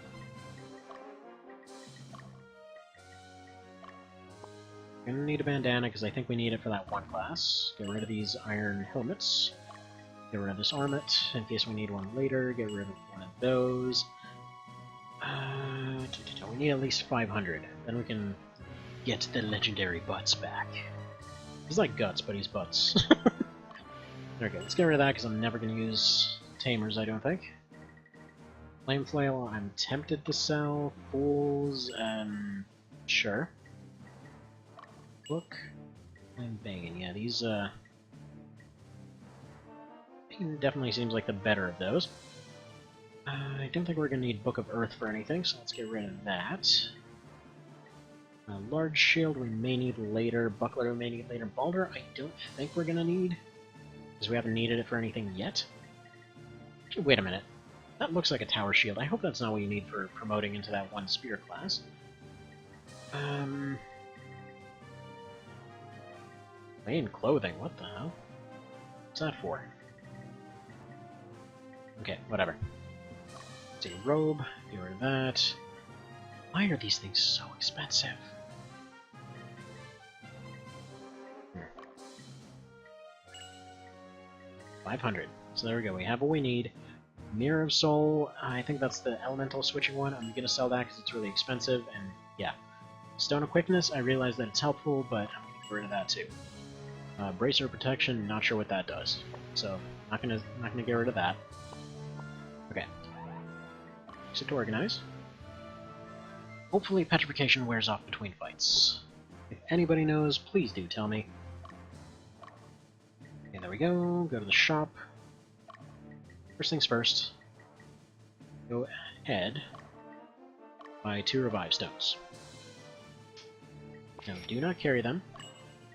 Gonna need a bandana because I think we need it for that one class. Get rid of these iron helmets. Get rid of this armet in case we need one later. Get rid of one of those. We need at least 500. Then we can get the legendary butts back. He's like guts, but he's butts. Okay, let's get rid of that because I'm never gonna use tamers, I don't think. Flame flail, I'm tempted to sell. Fools, sure. Book and banging. Yeah, these definitely seems like the better of those. I don't think we're gonna need Book of Earth for anything, so let's get rid of that. Large shield we may need later. Buckler we may need later. Balder I don't think we're gonna need, because we haven't needed it for anything yet. Actually, wait a minute. That looks like a tower shield. I hope that's not what you need for promoting into that one spear class. Main clothing, what the hell? What's that for? Okay, whatever. Let's see, robe, get rid of that. Why are these things so expensive? 500. So there we go, we have what we need. Mirror of Soul, I think that's the elemental switching one. I'm gonna sell that because it's really expensive, and yeah. Stone of Quickness, I realize that it's helpful, but I'm gonna get rid of that too. Bracer Protection, not sure what that does. So, not gonna get rid of that. Okay. Exit to organize. Hopefully petrification wears off between fights. If anybody knows, please do tell me. Okay, there we go. Go to the shop. First things first. Go ahead. Buy 2 revive stones. Now, do not carry them.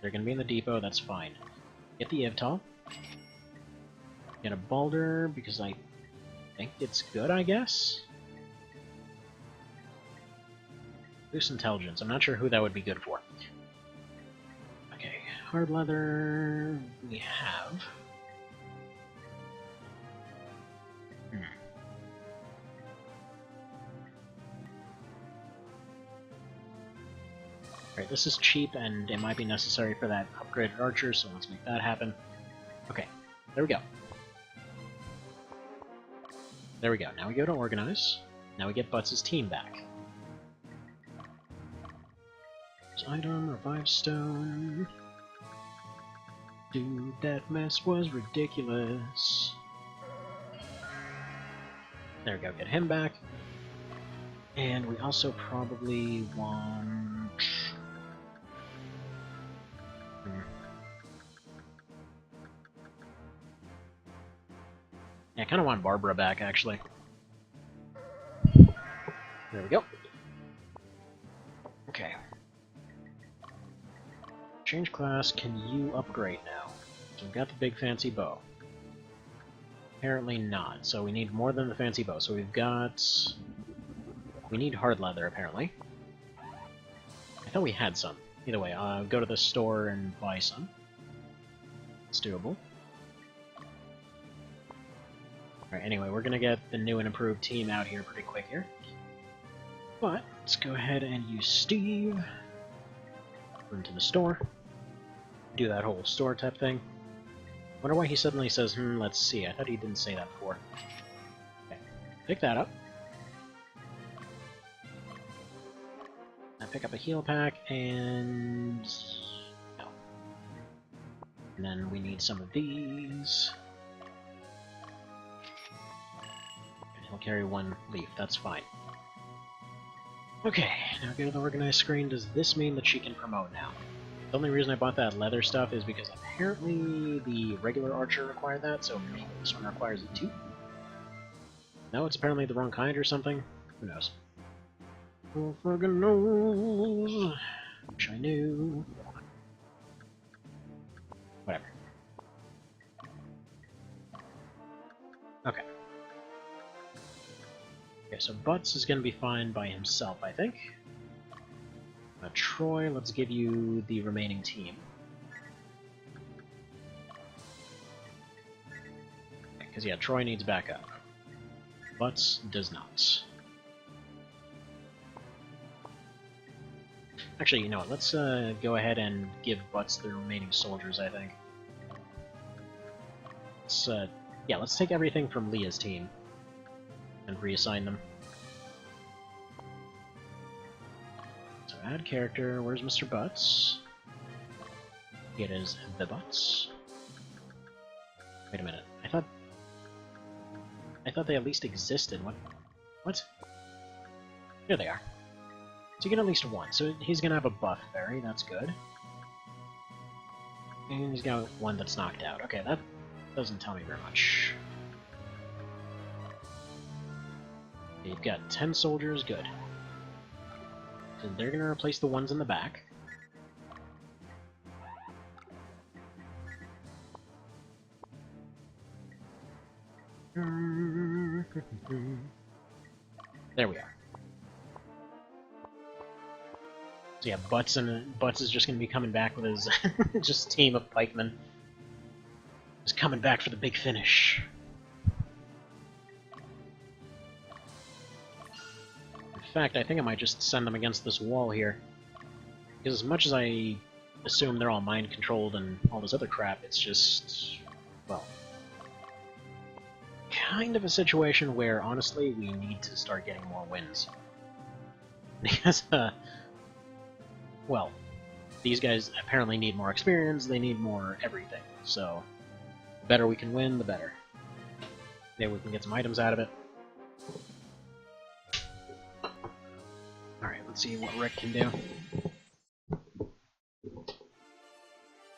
They're going to be in the depot, that's fine. Get the Ivtal. Get a Balder, because I think it's good, I guess? Loose Intelligence. I'm not sure who that would be good for. Okay, hard leather we have. Alright, this is cheap, and it might be necessary for that upgraded archer, so let's make that happen. Okay, there we go. There we go. Now we go to Organize. Now we get Butts' team back. There's item, Revive Stone. Dude, that mess was ridiculous. There we go, get him back. And we also probably want... Yeah, I kind of want Barbara back, actually. There we go. Okay. Change class, can you upgrade now? So we've got the big fancy bow. Apparently not, so we need more than the fancy bow. So we've got... We need hard leather, apparently. I thought we had some. Either way, go to the store and buy some. It's doable. Alright, anyway, we're gonna get the new and improved team out here pretty quick here. But, let's go ahead and use Steve. Run to the store. Do that whole store type thing. Wonder why he suddenly says, let's see. I thought he didn't say that before. Okay, pick that up. I pick up a heal pack, and... no. And then we need some of these. And he'll carry one leaf, that's fine. Okay, now go to the organized screen. Does this mean that she can promote now? The only reason I bought that leather stuff is because apparently the regular archer required that, so maybe this one requires it too? No, it's apparently the wrong kind or something? Who knows? Who friggin' knows? Wish I knew. Whatever. Okay. Okay, so Butts is gonna be fine by himself, I think. Troy, let's give you the remaining team. Because, yeah, Troy needs backup. Butts does not. Actually, you know what, let's go ahead and give Butts the remaining soldiers, I think. Let's, yeah, let's take everything from Leah's team and reassign them. So add character, where's Mr. Butts? It is the Butts. Wait a minute, I thought they at least existed. What? Here they are. So you get at least one. So he's gonna have a buff fairy, that's good. And he's got one that's knocked out. Okay, that doesn't tell me very much. You've got 10 soldiers, good. So they're gonna replace the ones in the back. There we are. So yeah, Butts is just gonna be coming back with his just team of pikemen. He's coming back for the big finish. In fact, I think I might just send them against this wall here. Because as much as I assume they're all mind-controlled and all this other crap, it's just... well... kind of a situation where, honestly, we need to start getting more wins. Because, well, these guys apparently need more experience, they need more everything, so the better we can win, the better. Maybe we can get some items out of it. Alright, let's see what Rick can do.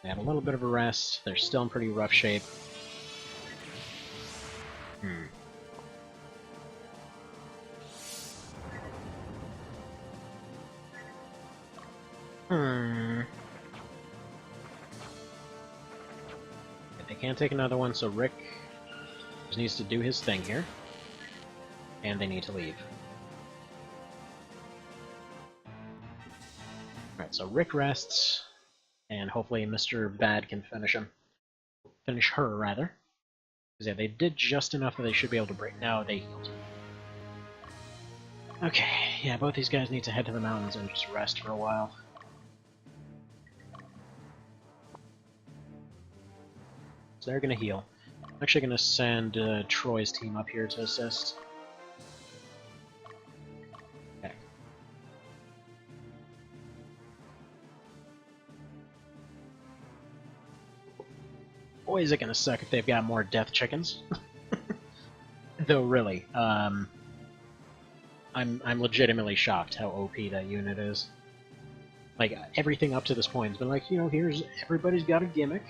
They have a little bit of a rest, they're still in pretty rough shape. can't take another one, so Rick just needs to do his thing here. And they need to leave. Alright, so Rick rests, and hopefully Mr. Bad can finish him. Finish her, rather. Because yeah, they did just enough that they should be able to break. No, they healed. Okay, yeah, both these guys need to head to the mountains and just rest for a while. So they're gonna heal. I'm actually gonna send Troy's team up here to assist. Okay. Boy, is it gonna suck if they've got more death chickens. Though, really, I'm legitimately shocked how OP that unit is. Like, everything up to this point has been like, you know, here's everybody's got a gimmick.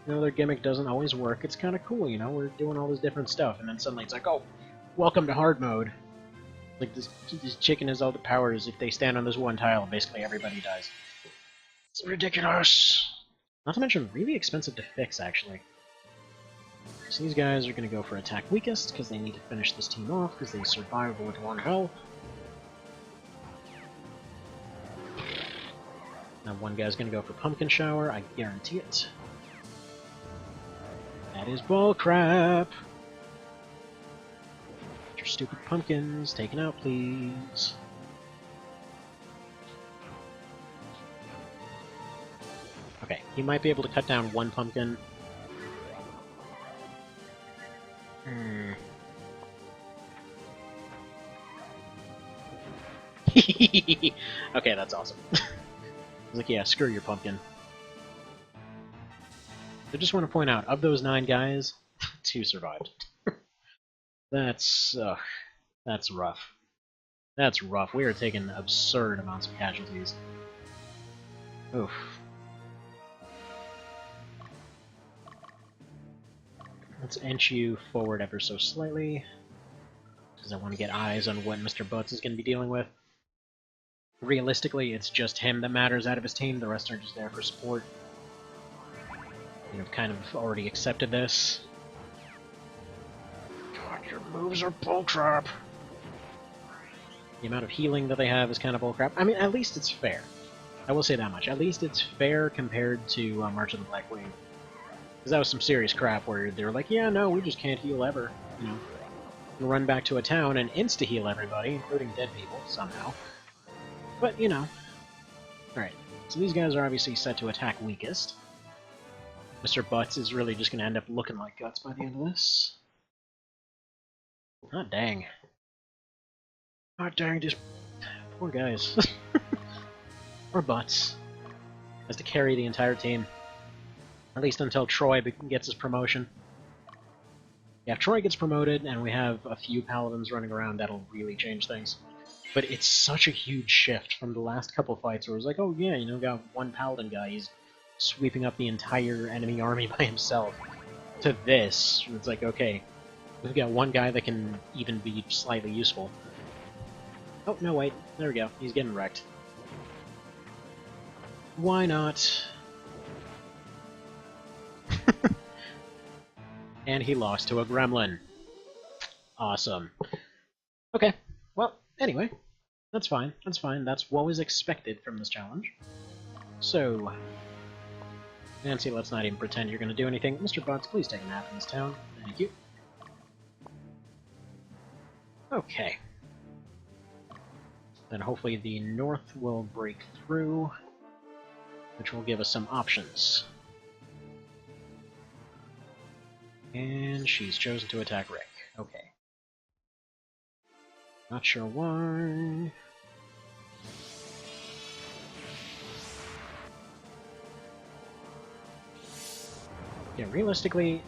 You know, their gimmick doesn't always work. It's kind of cool, you know, we're doing all this different stuff, and then suddenly it's like, oh, welcome to hard mode. Like, this chicken has all the powers. If they stand on this one tile, basically everybody dies. It's ridiculous! Not to mention, really expensive to fix, actually. So these guys are going to go for attack weakest, because they need to finish this team off, because they survived with 1 health. Now one guy's going to go for pumpkin shower, I guarantee it. That is bullcrap! Get your stupid pumpkins taken out, please. Okay, he might be able to cut down 1 pumpkin. Okay, that's awesome. I was like, yeah, screw your pumpkin. I just want to point out, of those 9 guys, 2 survived. That's rough. That's rough. We are taking absurd amounts of casualties. Oof. Let's inch you forward ever so slightly, because I want to get eyes on what Mr. Butts is going to be dealing with. Realistically, it's just him that matters out of his team, the rest are just there for support. You've kind of already accepted this. God, your moves are bullcrap! The amount of healing that they have is kind of bullcrap. I mean, at least it's fair. I will say that much. At least it's fair compared to March of the Black Wing. Because that was some serious crap where they were like, yeah, no, we just can't heal ever. You know, we'll run back to a town and insta-heal everybody, including dead people, somehow. But, you know. Alright, so these guys are obviously set to attack weakest. Mr. Butts is really just going to end up looking like guts by the end of this. Oh, dang. Oh, dang, just... Poor guys. Poor Butts. Has to carry the entire team. At least until Troy gets his promotion. Yeah, if Troy gets promoted and we have a few paladins running around, that'll really change things. But it's such a huge shift from the last couple fights where it was like, oh yeah, you know, got 1 paladin guy, he's sweeping up the entire enemy army by himself, to this, it's like, okay, we've got 1 guy that can even be slightly useful. Oh, no, wait, there we go, he's getting wrecked. Why not? And he lost to a gremlin. Awesome. Okay, well, anyway, that's fine, that's fine, that's what was expected from this challenge. So, Nancy, let's not even pretend you're going to do anything. Mr. Butts, please take a nap in this town. Thank you. Okay. Then hopefully the north will break through, which will give us some options. And she's chosen to attack Rick. Okay. Not sure why. Yeah, realistically,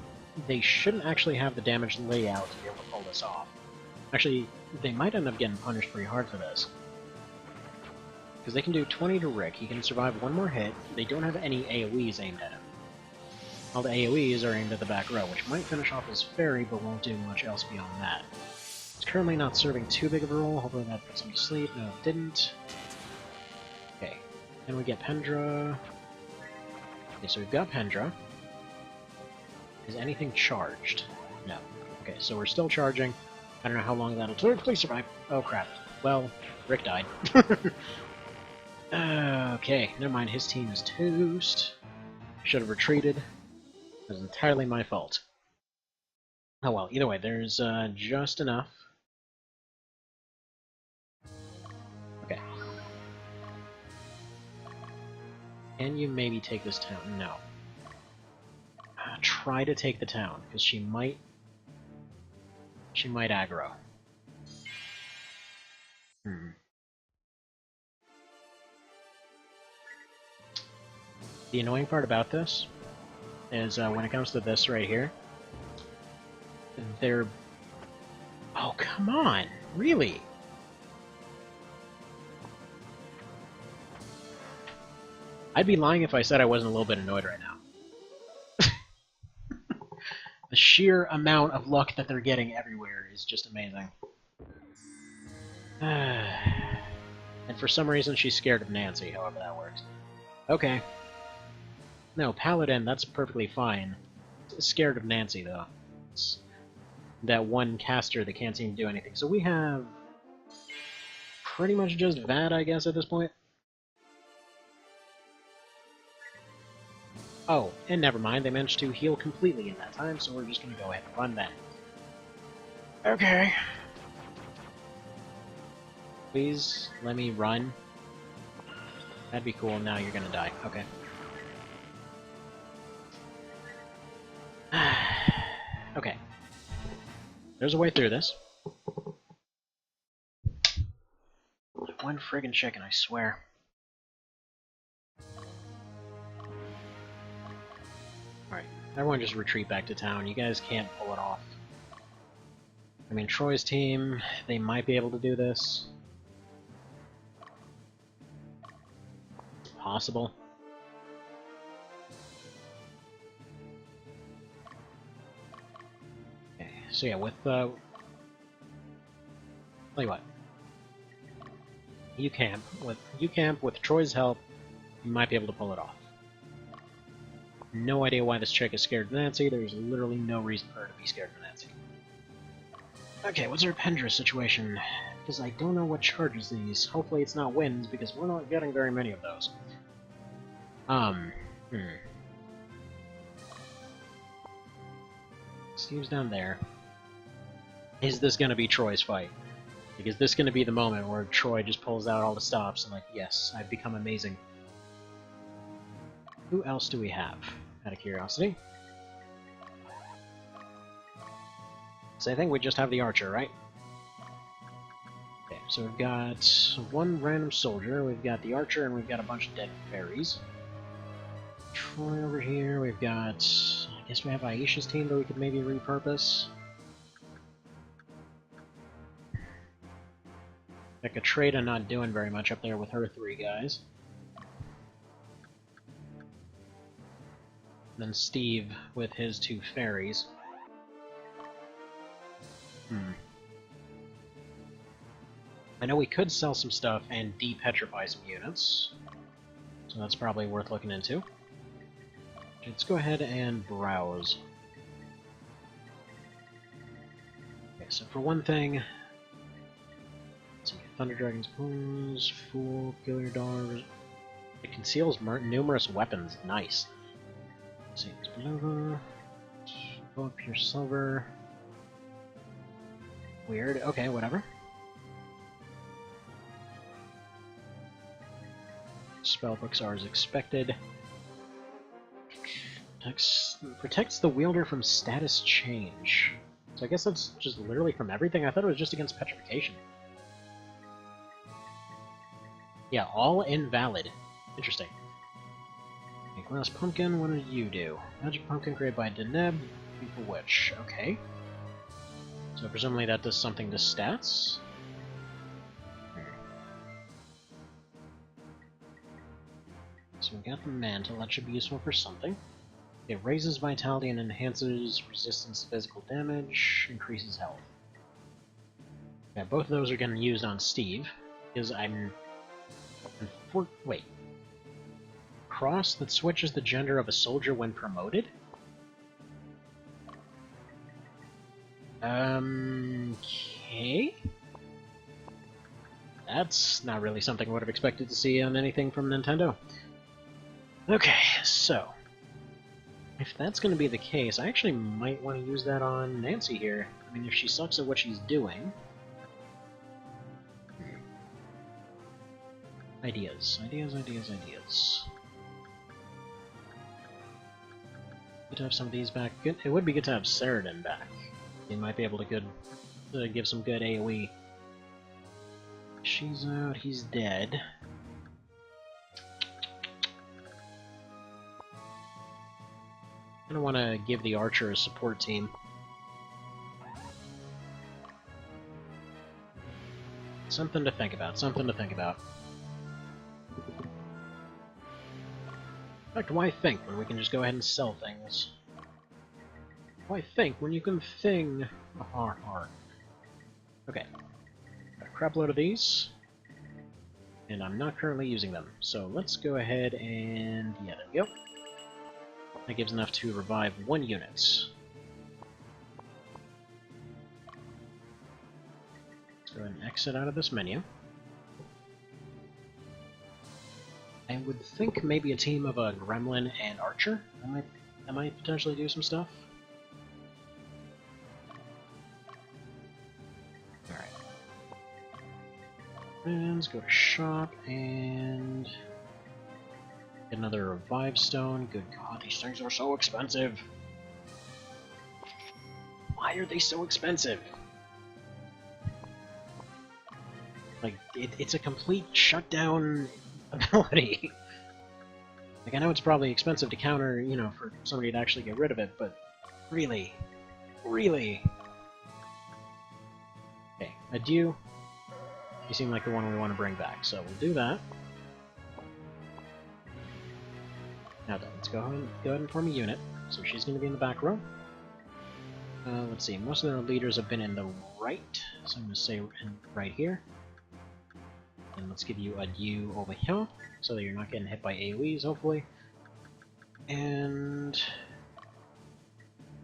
they shouldn't actually have the damage layout to be able to pull this off. Actually, they might end up getting punished pretty hard for this. Because they can do 20 to Rick, he can survive 1 more hit, they don't have any AoEs aimed at him. All the AoEs are aimed at the back row, which might finish off his fairy, but won't do much else beyond that. It's currently not serving too big of a role, hopefully that puts him to sleep. No, it didn't. Okay, and we get Pendra. Okay, so we've got Pendra. Is anything charged? No. Okay, so we're still charging. I don't know how long that'll take. Please survive. Oh crap. Well, Rick died. Okay, never mind. His team is toast. Should have retreated. It was entirely my fault. Oh well, either way, there's just enough. Okay. Can you maybe take this town? No. Try to take the town, because she might aggro. The annoying part about this is when it comes to this right here, they're... Oh, come on! Really? I'd be lying if I said I wasn't a little bit annoyed right now. The sheer amount of luck that they're getting everywhere is just amazing. And for some reason she's scared of Nancy, however that works. Okay. No, Paladin, that's perfectly fine. Scared of Nancy, though. It's that one caster that can't seem to do anything. So we have pretty much just that, I guess, at this point. Oh, and never mind, they managed to heal completely in that time, so we're just gonna go ahead and run that. Okay. Please, let me run. That'd be cool, now you're gonna die. Okay. Okay. There's a way through this. One friggin' chicken, I swear. Alright, everyone just retreat back to town. You guys can't pull it off. I mean, Troy's team, they might be able to do this. It's possible. Okay, so yeah, with, tell you what. You camp with Troy's help, you might be able to pull it off. No idea why this chick is scared of Nancy. There's literally no reason for her to be scared of Nancy. Okay, what's our Pendra situation? Because I don't know what charges these. Hopefully it's not winds, because we're not getting very many of those. Steve's down there. Is this gonna be Troy's fight? Like, is this gonna be the moment where Troy just pulls out all the stops and like, yes, I've become amazing? Who else do we have, out of curiosity? So I think we just have the archer, right? Okay, so we've got one random soldier, we've got the archer, and we've got a bunch of dead fairies. Troy over here, we've got... I guess we have Aisha's team that we could maybe repurpose. Like Atrada not doing very much up there with her 3 guys. Then Steve with his 2 fairies. I know we could sell some stuff and de-petrify some units, so that's probably worth looking into. Let's go ahead and browse. Okay, so for one thing, let's see, Thunder Dragon's Bones, Fool, Killer Dogs. It conceals numerous weapons. Nice. Let's see, Nova, go up Pure Silver. Weird. Okay, whatever. Spellbooks are as expected. Protects the wielder from status change. So I guess that's just literally from everything? I thought it was just against petrification. Yeah, all invalid. Interesting. Okay, Glass Pumpkin, what do you do? Magic Pumpkin created by Deneb, People Witch. Okay. So presumably that does something to stats. So we got the mantle, that should be useful for something. It raises vitality and enhances resistance to physical damage, increases health. Yeah, both of those are getting used on Steve, because wait. Cross that switches the gender of a soldier when promoted? Okay. That's not really something I would have expected to see on anything from Nintendo. Okay, so if that's going to be the case, I actually might want to use that on Nancy here. I mean, if she sucks at what she's doing... Ideas. Good to have some of these back. Good. It would be good to have Ceradan back. He might be able to give some good AoE. She's out, he's dead. I don't want to give the Archer a support team. Something to think about, In fact, why think when we can just go ahead and sell things? Why think when you can thing? Okay. Got a crap load of these. And I'm not currently using them. So let's go ahead and... yeah, there we go. That gives enough to revive 1 unit. Let's go ahead and exit out of this menu. I would think maybe a team of a Gremlin and Archer. That might potentially do some stuff. Alright. And let's go to shop and get another revive stone. Good god, these things are so expensive. Why are they so expensive? Like, it's a complete shutdown ability. Like, I know it's probably expensive to counter, you know, for somebody to actually get rid of it, but really? Really? Okay, Adieu. You seem like the one we want to bring back, so we'll do that. Now then, let's go ahead and form a unit. So she's going to be in the back row. Let's see, most of their leaders have been in the right, so I'm going to say right here. And let's give you Adieu over here, so that you're not getting hit by AoEs, hopefully. And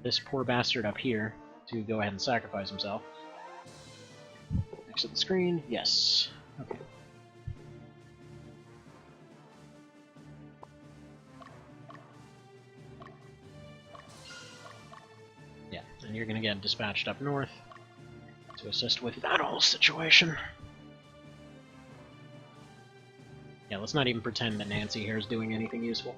this poor bastard up here to go ahead and sacrifice himself. Exit the screen, yes. Okay. Yeah, and you're gonna get dispatched up north to assist with that whole situation. Yeah, let's not even pretend that Nancy here is doing anything useful.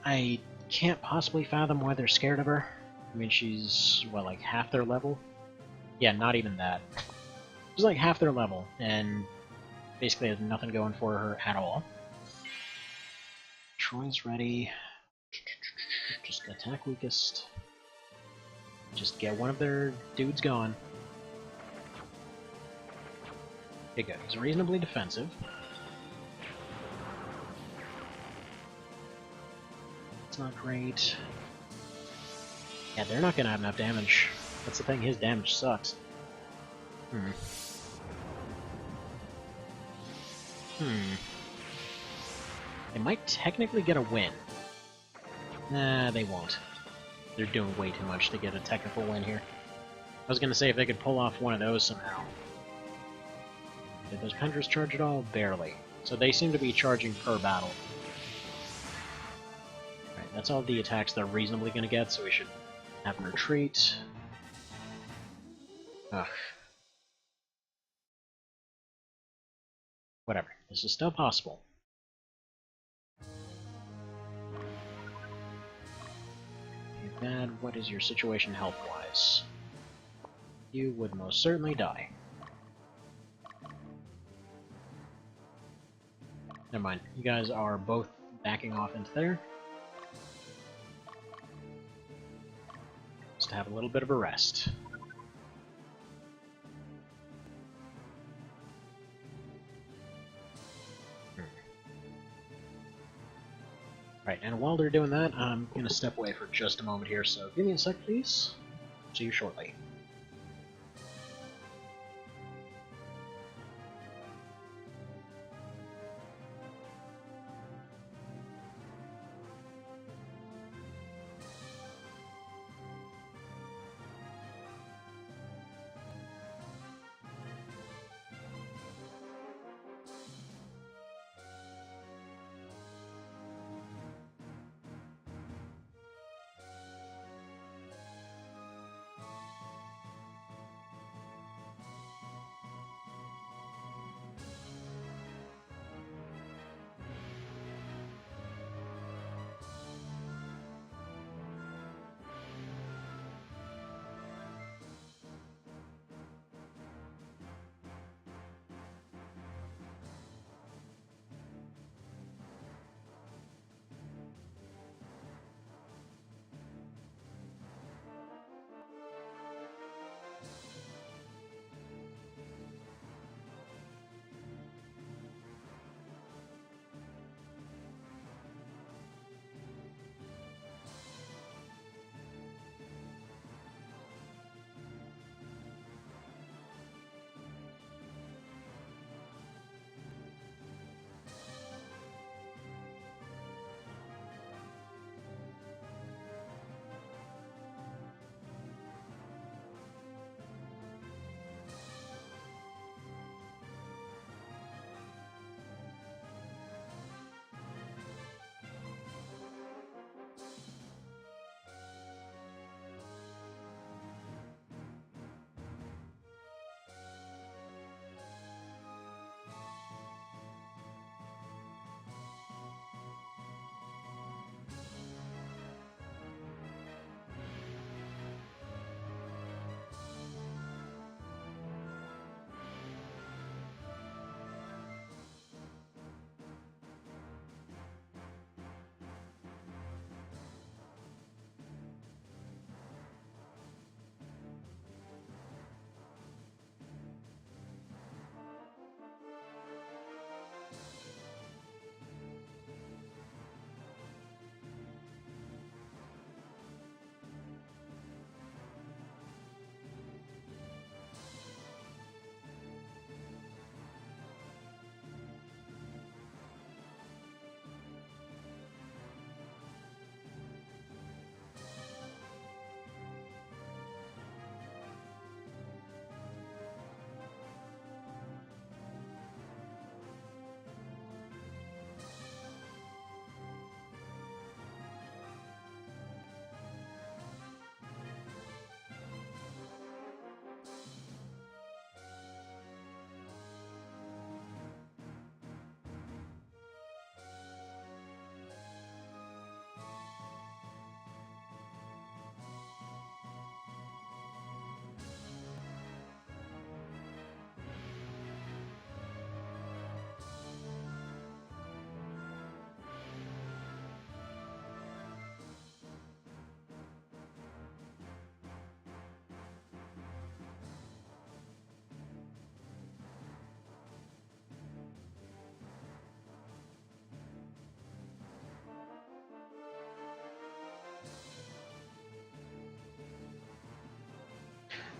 I can't possibly fathom why they're scared of her. I mean, she's, what, like half their level? Yeah, not even that. She's like half their level, and basically has nothing going for her at all. Troy's ready. Just attack weakest. Just get one of their dudes gone. Okay, good. He's reasonably defensive. It's not great. Yeah, they're not gonna have enough damage. That's the thing, his damage sucks. They might technically get a win. Nah, they won't. They're doing way too much to get a technical win here. I was gonna say if they could pull off one of those somehow. Did those Pendras charge at all? Barely. So they seem to be charging per battle. Alright, that's all the attacks they're reasonably gonna get, so we should have them retreat. Ugh. Whatever. This is still possible. Okay, bad. What is your situation health-wise? You would most certainly die. Never mind. You guys are both backing off into there. Just to have a little bit of a rest. Right, and while they're doing that, I'm going to step away for just a moment here, so give me a sec, please. See you shortly.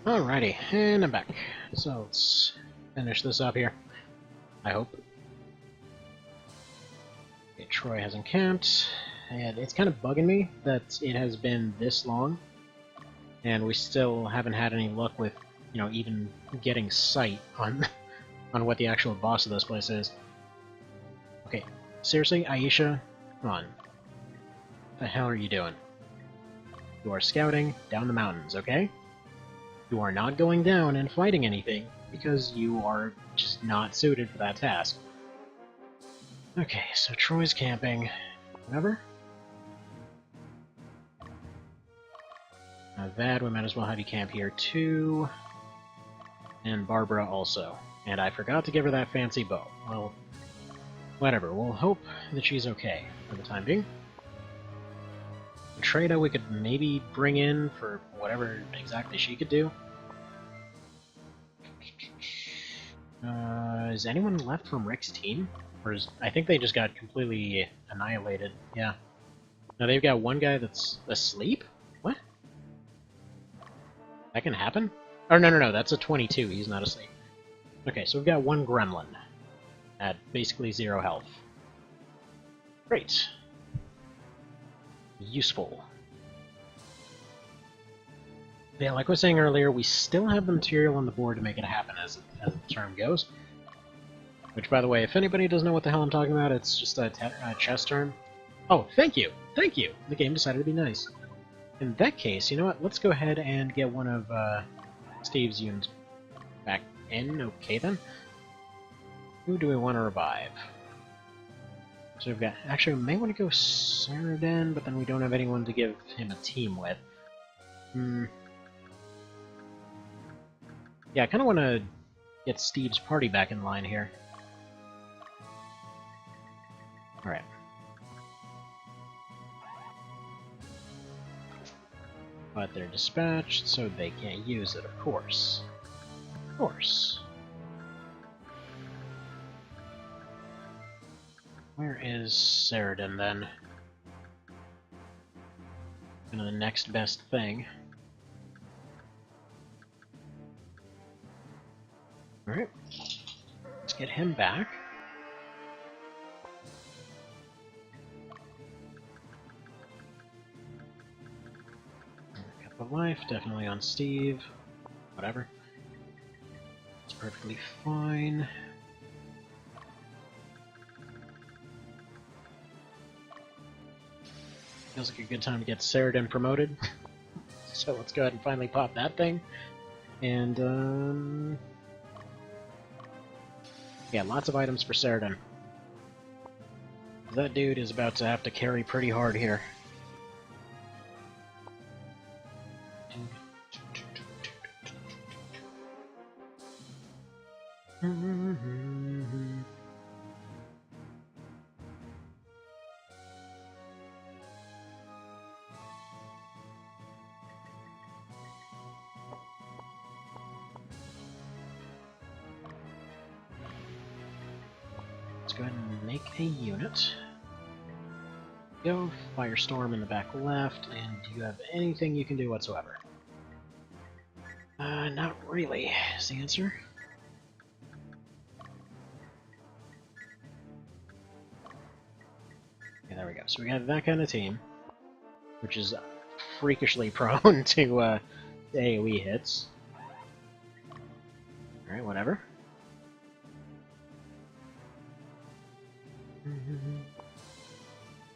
Alrighty, and I'm back. So let's finish this up here. I hope. Okay, Troy has encamped, and it's kind of bugging me that it has been this long, and we still haven't had any luck with, you know, even getting sight on on what the actual boss of this place is. Okay, seriously, Aisha, come on. What the hell are you doing? You are scouting down the mountains, okay? You are not going down and fighting anything, because you are just not suited for that task. Okay, so Troy's camping. Whatever. Now that, we might as well have you camp here too. And Barbara also. And I forgot to give her that fancy bow. Well, whatever, we'll hope that she's okay for the time being. Trada we could maybe bring in for whatever exactly she could do. Is anyone left from Rick's team? Or is... I think they just got completely annihilated. Yeah. Now they've got one guy that's asleep? What? That can happen? Oh, no, that's a 22. He's not asleep. Okay, so we've got one gremlin at basically 0 health. Great. Useful. Yeah, like I was saying earlier, we still have the material on the board to make it happen as the term goes. Which, by the way, if anybody doesn't know what the hell I'm talking about, it's just a chess term. Oh, thank you! Thank you! The game decided to be nice. In that case, you know what? Let's go ahead and get one of Steve's units back in. Okay, then. Who do we want to revive? So we've got... Actually, we may want to go Saradin, but then we don't have anyone to give him a team with. Yeah, I kind of want to get Steve's party back in line here. Alright. But they're dispatched, so they can't use it, of course. Of course. Where is Saradin, then? Kind of the next best thing. Alright. Let's get him back. Cup of life, definitely on Steve. Whatever. It's perfectly fine. Feels like a good time to get Saradin promoted. So let's go ahead and finally pop that thing. And, yeah, lots of items for Saradin. That dude is about to have to carry pretty hard here. Let's go ahead and make a unit. Go, Firestorm in the back left, and do you have anything you can do whatsoever? Not really, is the answer. Okay, there we go. So we got that kind of team, which is freakishly prone to AoE hits. Alright, whatever.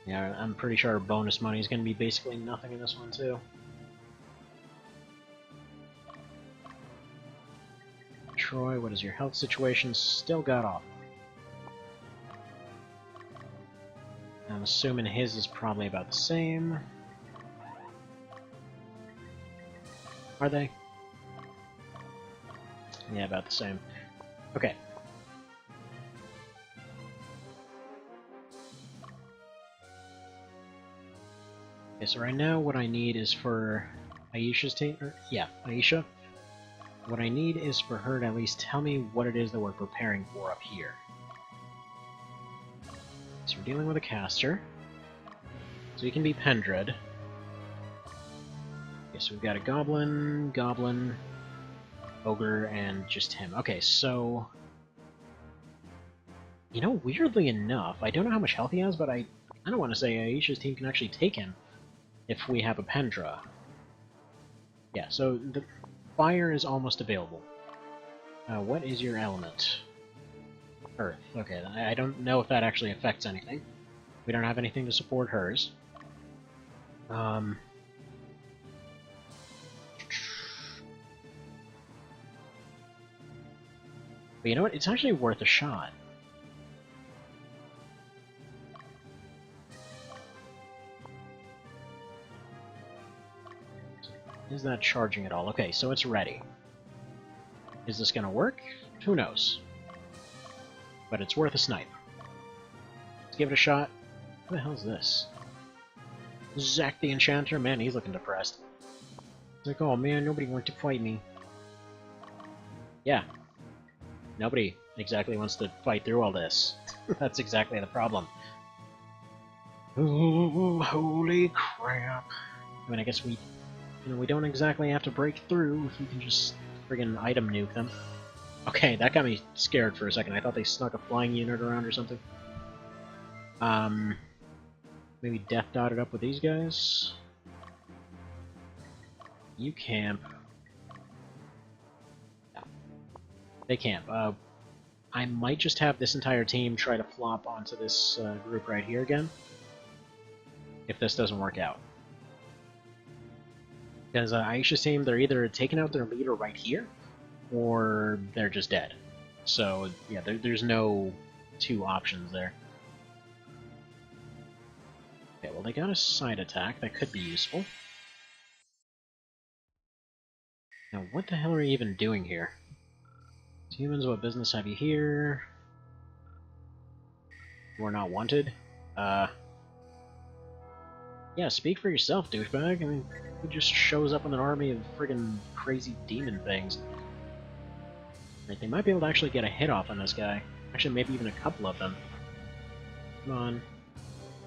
Yeah, I'm pretty sure bonus money is going to be basically nothing in this one, too. Troy, what is your health situation? Still got off. I'm assuming his is probably about the same. Are they? Yeah, about the same. Okay. Okay, so right now what I need is for Aisha's team, yeah, Aisha. What I need is for her to at least tell me what it is that we're preparing for up here. So we're dealing with a caster. So he can be Pendred. Okay, so we've got a goblin, Ogre and just him. Okay, so... You know, weirdly enough, I don't know how much health he has, but I don't want to say Aisha's team can actually take him if we have a Pendra. Yeah, so the fire is almost available. What is your element? Earth. Okay, I don't know if that actually affects anything. We don't have anything to support hers. But you know what? It's actually worth a shot. Is that charging at all? Okay, so it's ready. Is this gonna work? Who knows? But it's worth a snipe. Let's give it a shot. What the hell is this? Zack the Enchanter? Man, he's looking depressed. It's like, oh man, nobody wants to fight me. Yeah. Nobody exactly wants to fight through all this. That's exactly the problem. Ooh, holy crap. I mean, I guess we don't exactly have to break through if we can just friggin' item nuke them. Okay, that got me scared for a second. I thought they snuck a flying unit around or something. Maybe death dotted up with these guys? You camp. No. They camp. I might just have this entire team try to flop onto this group right here again. If this doesn't work out. Because Aisha's team, they're either taking out their leader right here, or they're just dead. So, yeah, there's no two options there. Okay, well, they got a side attack. That could be useful. Now, what the hell are you even doing here? Humans, what business have you here? We're not wanted. Yeah, speak for yourself, douchebag. I mean, who just shows up with an army of friggin' crazy demon things? Right, they might be able to actually get a hit off on this guy. Actually, maybe even a couple of them. Come on.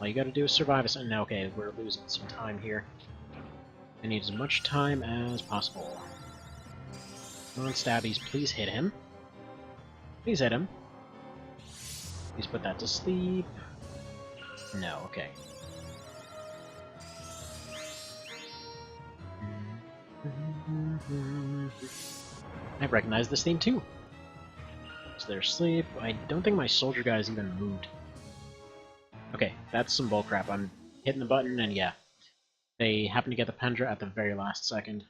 All you gotta do is survive us. No, okay, we're losing some time here. I need as much time as possible. Come on, stabbies, please hit him. Please hit him. Please put that to sleep. No, okay. I recognize this theme too. So they're asleep. I don't think my soldier guys even moved. Okay, that's some bullcrap. I'm hitting the button, and yeah. They happen to get the Pendra at the very last second.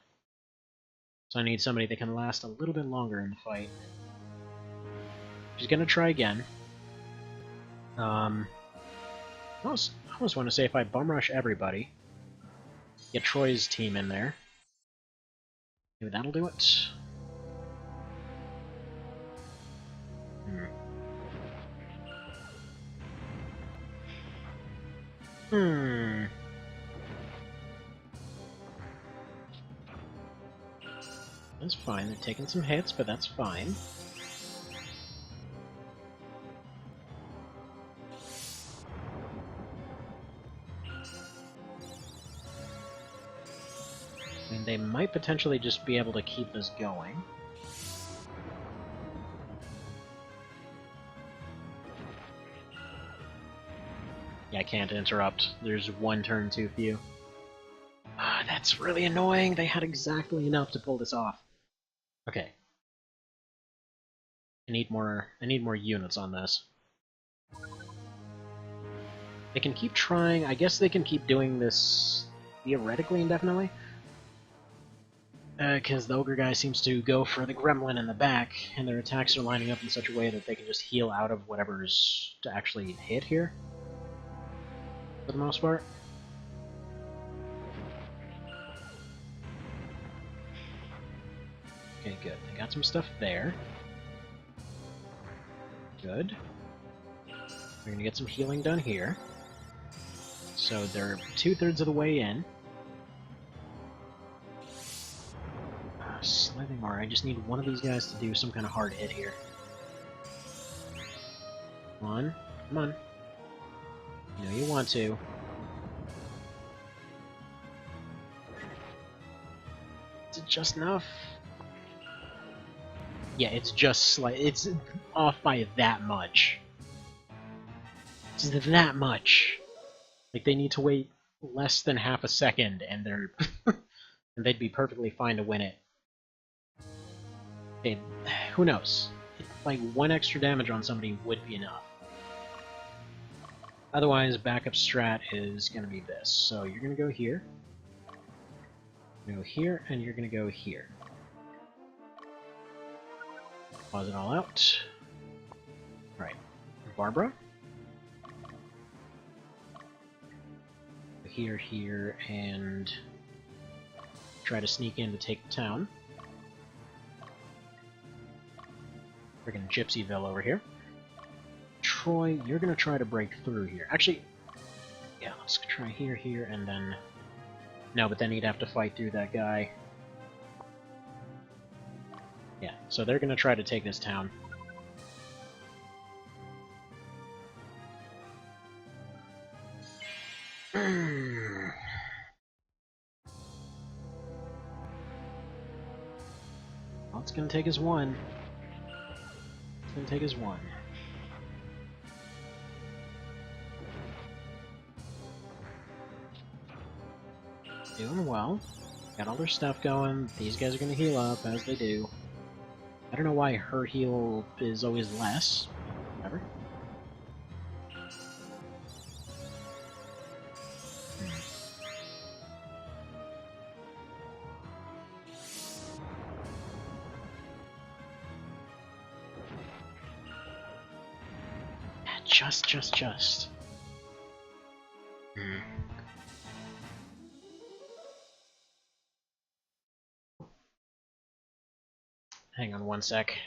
So I need somebody that can last a little bit longer in the fight. She's gonna try again. I almost want to say if I bum rush everybody, get Troy's team in there. Maybe that'll do it. That's fine. They're taking some hits, but that's fine. I mean, they might potentially just be able to keep this going. Yeah, I can't interrupt. There's one turn too few. That's really annoying. They had exactly enough to pull this off. Okay. I need more units on this. They can keep trying. I guess they can keep doing this theoretically indefinitely. Because the Ogre guy seems to go for the Gremlin in the back, and their attacks are lining up in such a way that they can just heal out of whatever's to actually hit here. For the most part. Okay, good. They got some stuff there. Good. We're gonna get some healing done here. So they're 2/3 of the way in. Slithing more. I just need one of these guys to do some kind of hard hit here. Come on. Come on. You know you want to. Is it just enough? Yeah, it's just it's off by that much. It's that much. Like, they need to wait less than half a second, and they're and they'd be perfectly fine to win it. Okay, who knows? Like, 1 extra damage on somebody would be enough. Otherwise, backup strat is going to be this. So you're going to go here, and you're going to go here. Pause it all out. Right. Barbara. Here, here, and try to sneak in to take the town. Friggin' Gypsyville over here. Troy, you're gonna try to break through here. Actually, yeah, let's try here, here, and then... No, but then he'd have to fight through that guy. Yeah, so they're gonna try to take this town. All it's gonna take is 1. It's gonna take is 1. Doing well. Got all their stuff going. These guys are gonna heal up, as they do. I don't know why her heal is always less. Whatever. Just. Hang on 1 sec.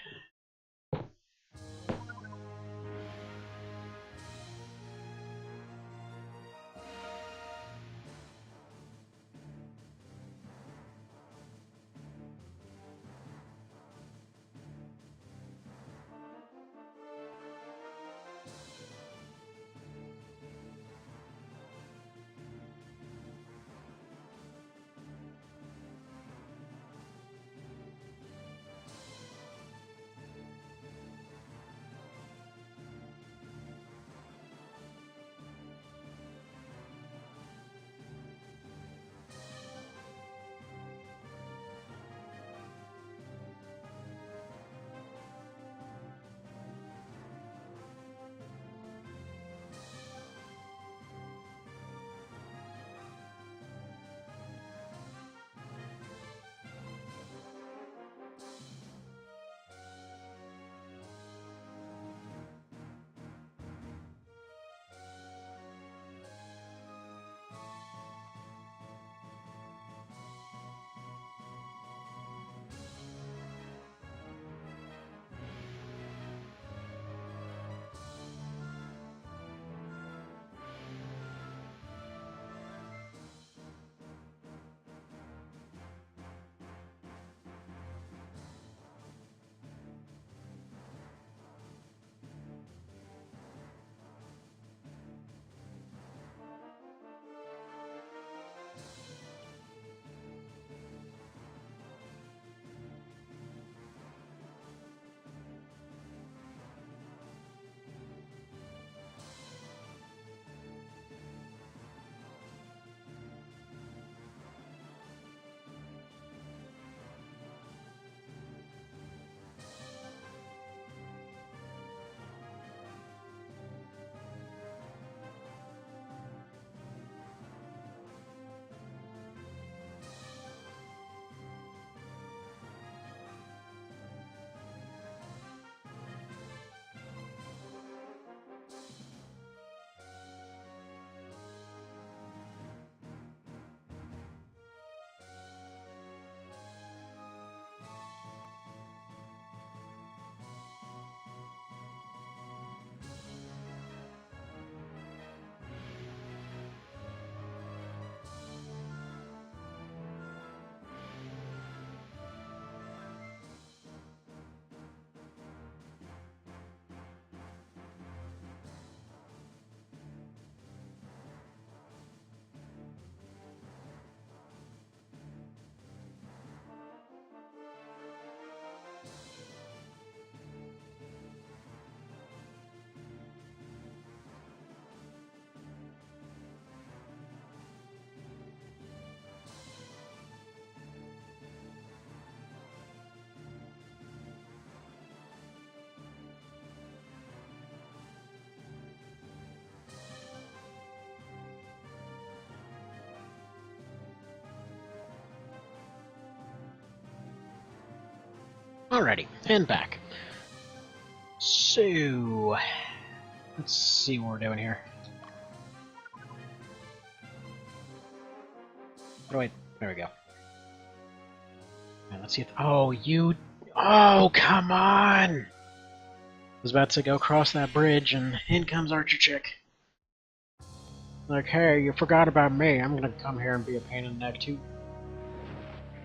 Alrighty, and back. So, let's see what we're doing here. Oh wait, there we go. Right, let's see if... Oh, you... Oh, come on! I was about to go cross that bridge, and in comes Archer Chick. Like, hey, you forgot about me. I'm gonna come here and be a pain in the neck, too.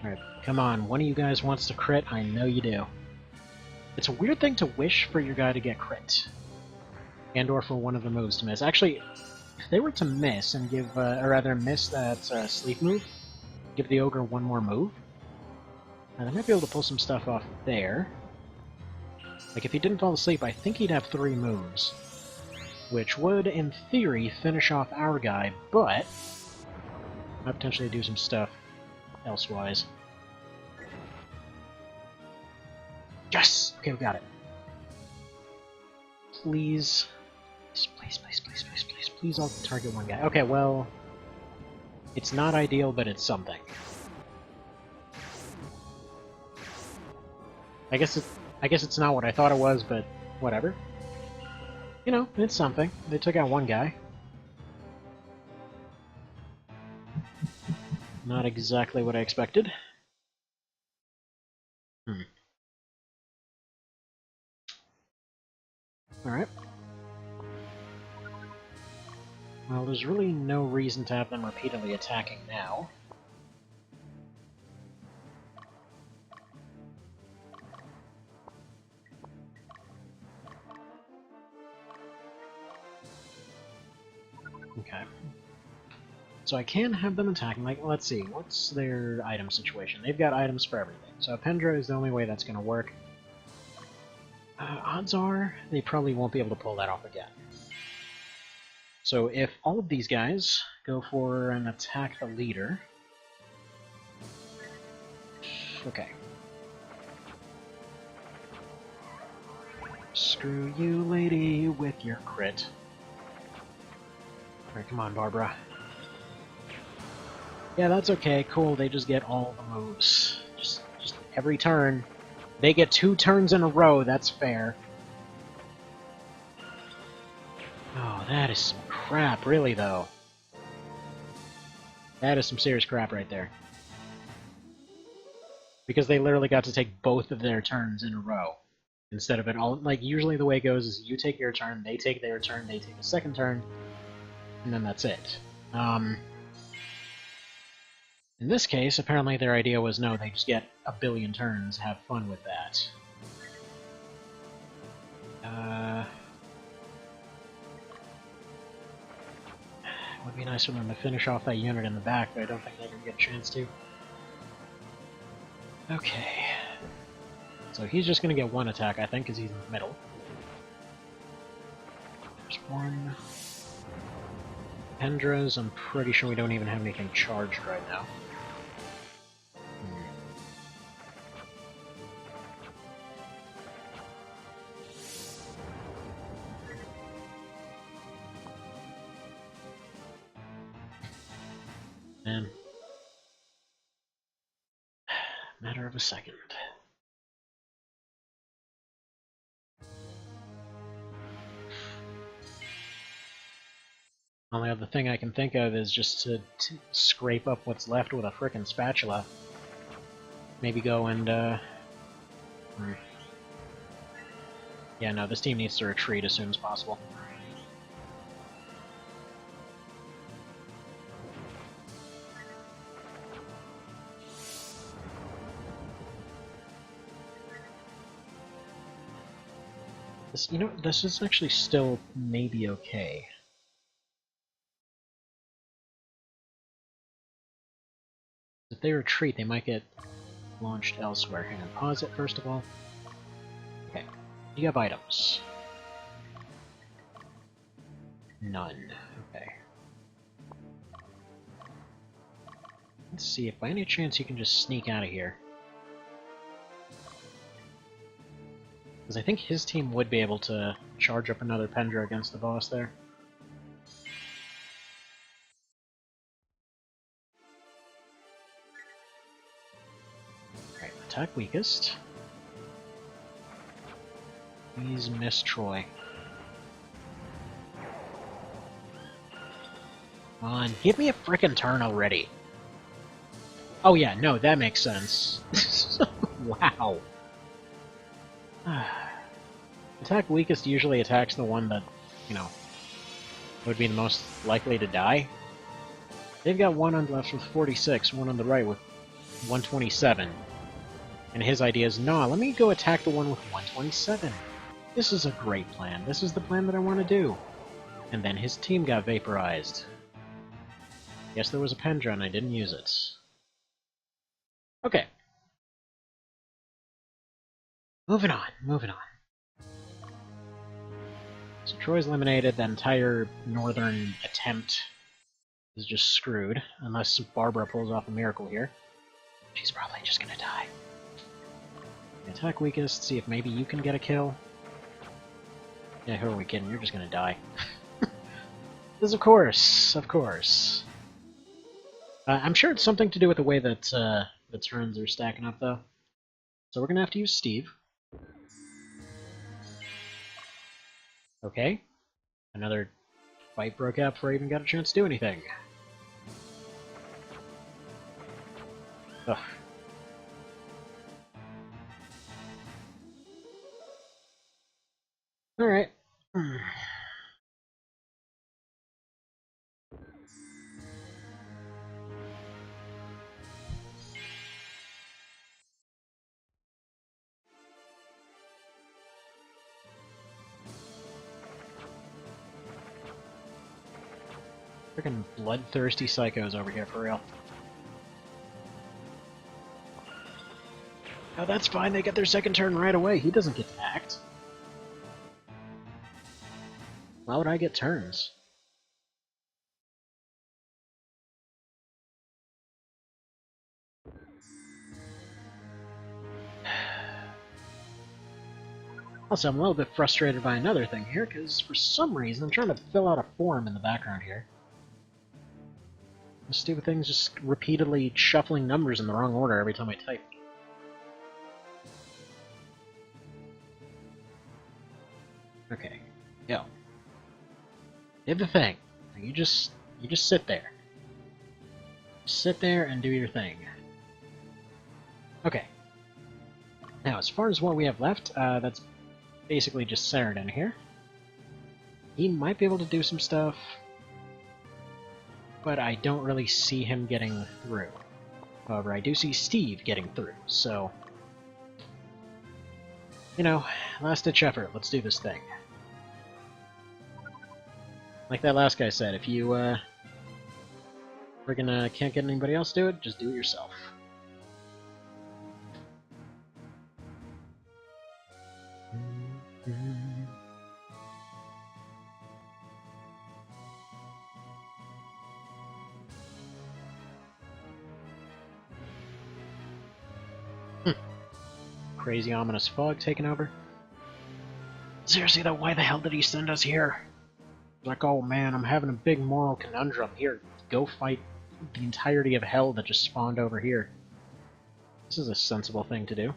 Alright, come on. One of you guys wants to crit. I know you do. It's a weird thing to wish for your guy to get crit. And or for one of the moves to miss. Actually, if they were to miss and give, or rather miss that sleep move, give the Ogre one more move, they might be able to pull some stuff off there. Like, if he didn't fall asleep, I think he'd have 3 moves. Which would, in theory, finish off our guy, but might potentially do some stuff elsewise. Yes! Okay, we got it. Please. Please, please, please, please, please, please, I'll target one guy. Okay, well... It's not ideal, but it's something. I guess it's not what I thought it was, but whatever. You know, it's something. They took out one guy. Not exactly what I expected. Alright. Well, there's really no reason to have them repeatedly attacking now. Okay. So I can have them attacking, like, let's see, what's their item situation? They've got items for everything. So Pendra is the only way that's going to work. Odds are they probably won't be able to pull that off again. So if all of these guys go for an attack the leader... Okay. Screw you, lady, with your crit. Alright, come on, Barbara. Yeah, that's okay. Cool, they just get all the moves. Just every turn. They get 2 turns in a row, that's fair. Oh, that is some crap, really, though. That is some serious crap right there. Because they literally got to take both of their turns in a row. Instead of it all... Like, usually the way it goes is you take your turn, they take their turn, they take a second turn, and then that's it. In this case, apparently their idea was, no, they just get a billion turns, have fun with that. It would be nice for them to finish off that unit in the back, but I don't think they're going to get a chance to. Okay. So he's just going to get 1 attack, I think, because he's in the middle. There's 1. Pendra's, I'm pretty sure we don't even have anything charged right now. Man. Matter of a second. Only other thing I can think of is just to scrape up what's left with a frickin' spatula. Maybe go and, Yeah, no, this team needs to retreat as soon as possible. This, you know, this is actually still maybe okay. If they retreat, they might get launched elsewhere. Hang on, pause it first of all. Okay, you have items. None. Okay. Let's see if by any chance you can just sneak out of here. Because I think his team would be able to charge up another Pendra against the boss there. Alright, attack weakest. Please miss Troy. Come on, give me a frickin' turn already. Oh yeah, no, that makes sense. Wow. Attack weakest usually attacks the one that, you know, would be the most likely to die. They've got one on the left with 46, one on the right with 127. And his idea is, nah, let me go attack the one with 127. This is a great plan. This is the plan that I want to do. And then his team got vaporized. Yes, there was a Pendra and I didn't use it. Okay. Moving on, moving on. So Troy's eliminated, that entire northern attempt is just screwed, unless Barbara pulls off a miracle here. She's probably just gonna die. Attack weakest, see if maybe you can get a kill. Yeah, who are we kidding? You're just gonna die. Because of course, of course. I'm sure it's something to do with the way that the turns are stacking up, though. So we're gonna have to use Steve. Okay. Another fight broke out before I even got a chance to do anything. Ugh. Alright. Freaking bloodthirsty psychos over here, for real. Oh, that's fine, they get their second turn right away. He doesn't get to act. Why would I get turns? Also, I'm a little bit frustrated by another thing here, because for some reason I'm trying to fill out a form in the background here. This stupid thing's just repeatedly shuffling numbers in the wrong order every time I type. Okay, go. Did the thing. You just sit there. Sit there and do your thing. Okay. Now, as far as what we have left, that's basically just Saradin here. He might be able to do some stuff, but I don't really see him getting through. However, I do see Steve getting through, so... You know, last-ditch effort, let's do this thing. Like that last guy said, if you, friggin' can't get anybody else to do it, just do it yourself. Crazy ominous fog taking over. Seriously though, why the hell did he send us here? Like, oh man, I'm having a big moral conundrum. Here, go fight the entirety of hell that just spawned over here. This is a sensible thing to do.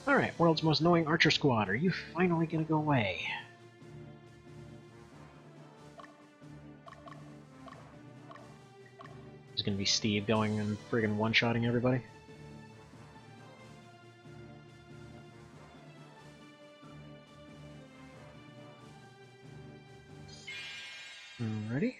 Alright, world's most annoying archer squad, are you finally gonna go away? Is gonna be Steve going and friggin' one-shotting everybody? Ready?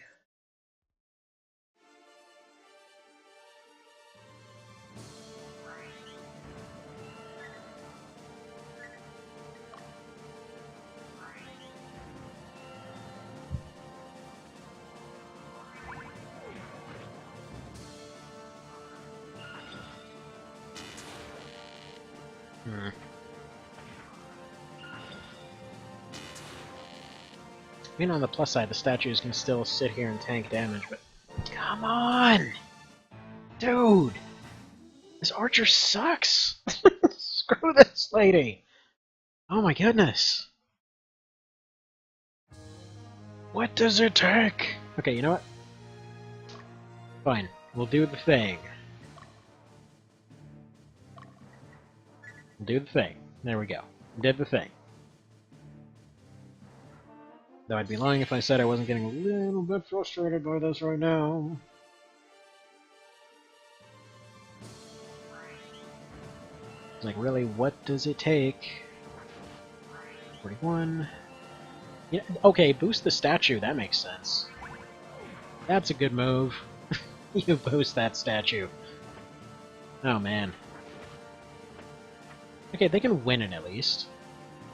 I mean, on the plus side, the statues can still sit here and tank damage, but... Come on! Dude! This archer sucks! Screw this lady! Oh my goodness! What does it take? Okay, you know what? Fine. We'll do the thing. Do the thing. There we go. Did the thing. Though I'd be lying if I said I wasn't getting a little bit frustrated by this right now. It's like, really, what does it take? 41. Yeah, okay, boost the statue, that makes sense. That's a good move. You boost that statue. Oh, man. Okay, they can win it at least.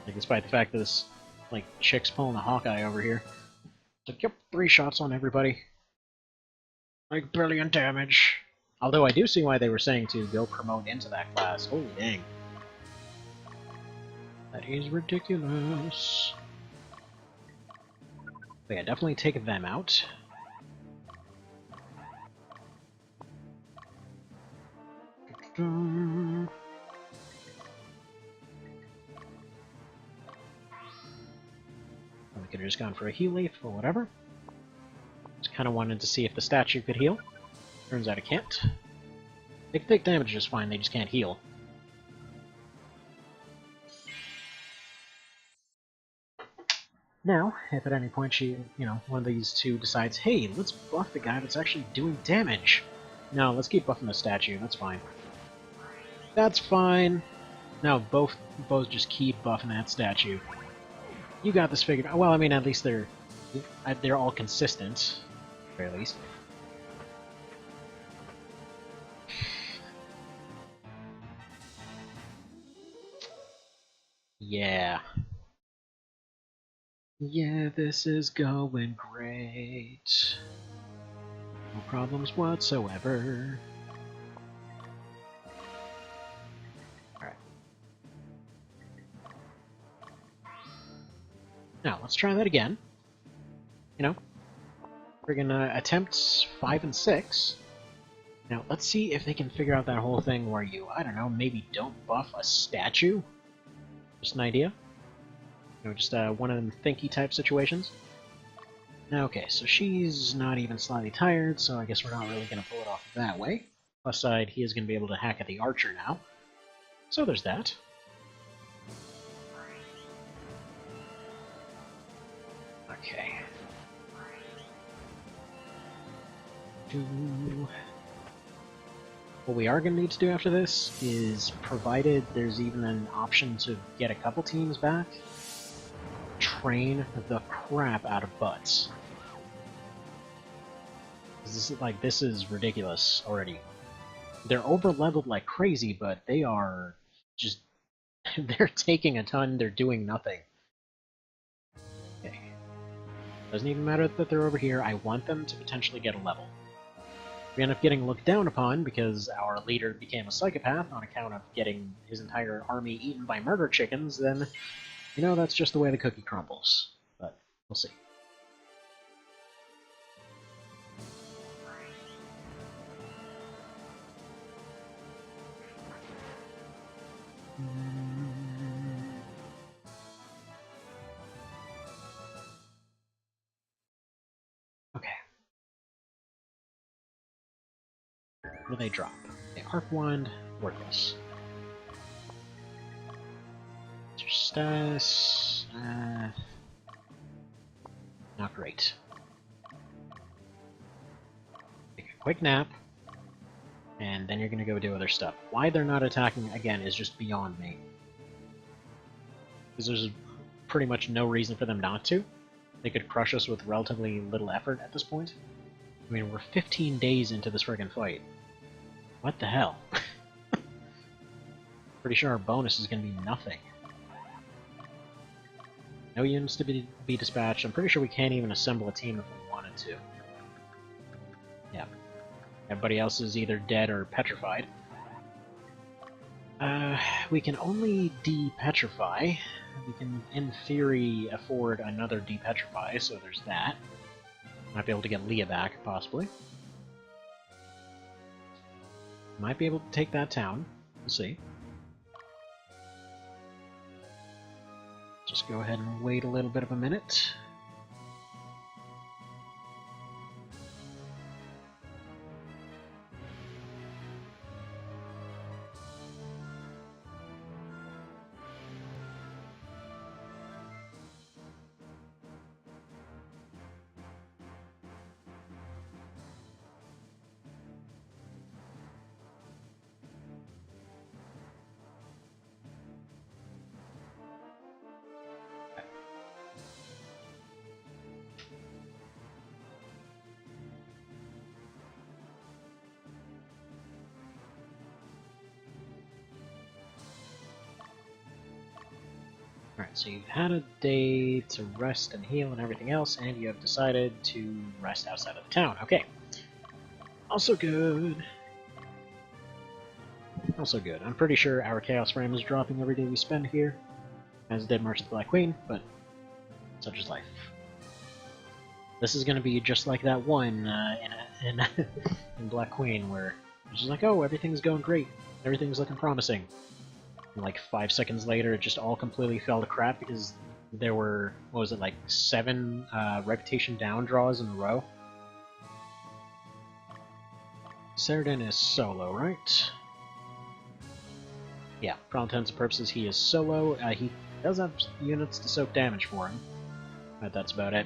Like, despite the fact that this, like, chick's pulling a Hawkeye over here. Like, yep, 3 shots on everybody. Like, brilliant damage. Although I do see why they were saying to go promote into that class. Holy dang. That is ridiculous. But yeah, definitely take them out. We could have just gone for a heal leaf or whatever. Just kind of wanted to see if the statue could heal. Turns out it can't. They can take damage just fine, they just can't heal. Now, if at any point one of these two decides, hey, let's buff the guy that's actually doing damage. No, let's keep buffing the statue, that's fine. That's fine. No, both just keep buffing that statue. You got this figured out. Well, I mean, at least they're all consistent, at the very least. Yeah. Yeah, this is going great. No problems whatsoever. Alright. Now, let's try that again. Friggin' attempts 5 and 6. Now, let's see if they can figure out that whole thing where you, I don't know, maybe don't buff a statue? Just an idea? Just one of them thinky type situations. Okay, so she's not even slightly tired, so I guess we're not really going to pull it off that way. Plus side, he is going to be able to hack at the archer now. So there's that. Okay. What we are going to need to do after this is, provided there's even an option to get a couple teams back, train the crap out of butts. This is ridiculous already. They're over-leveled like crazy, but they are just... they're taking a ton, they're doing nothing. Okay. Doesn't even matter that they're over here, I want them to potentially get a level. If we end up getting looked down upon because our leader became a psychopath on account of getting his entire army eaten by murder chickens, then, that's just the way the cookie crumbles. But, we'll see. Okay. What do they drop? The Arc Wand, worthless. Status... not great. Take a quick nap, and then you're gonna go do other stuff. Why they're not attacking again is just beyond me. Because there's pretty much no reason for them not to. They could crush us with relatively little effort at this point. I mean, we're 15 days into this friggin' fight. What the hell? Pretty sure our bonus is gonna be nothing. No units to be dispatched. I'm pretty sure we can't even assemble a team if we wanted to. Yeah. Everybody else is either dead or petrified. We can only de-petrify. We can, in theory, afford another de-petrify, so there's that. Might be able to get Leah back, possibly. Might be able to take that town. We'll see. Just go ahead and wait a little bit of a minute. so you've had a day to rest and heal and everything else, and you have decided to rest outside of the town. Okay. Also good. Also good. I'm pretty sure our Chaos Frame is dropping every day we spend here, as did March of the Black Queen, but such is life. This is going to be just like that one in Black Queen, where it's just like, oh, everything's going great, everything's looking promising. And like 5 seconds later, it just all completely fell to crap because there were, what was it, like 7 reputation down draws in a row. Cerdin is solo, right? Yeah, for all intents and purposes, he is solo. He does have units to soak damage for him, but that's about it.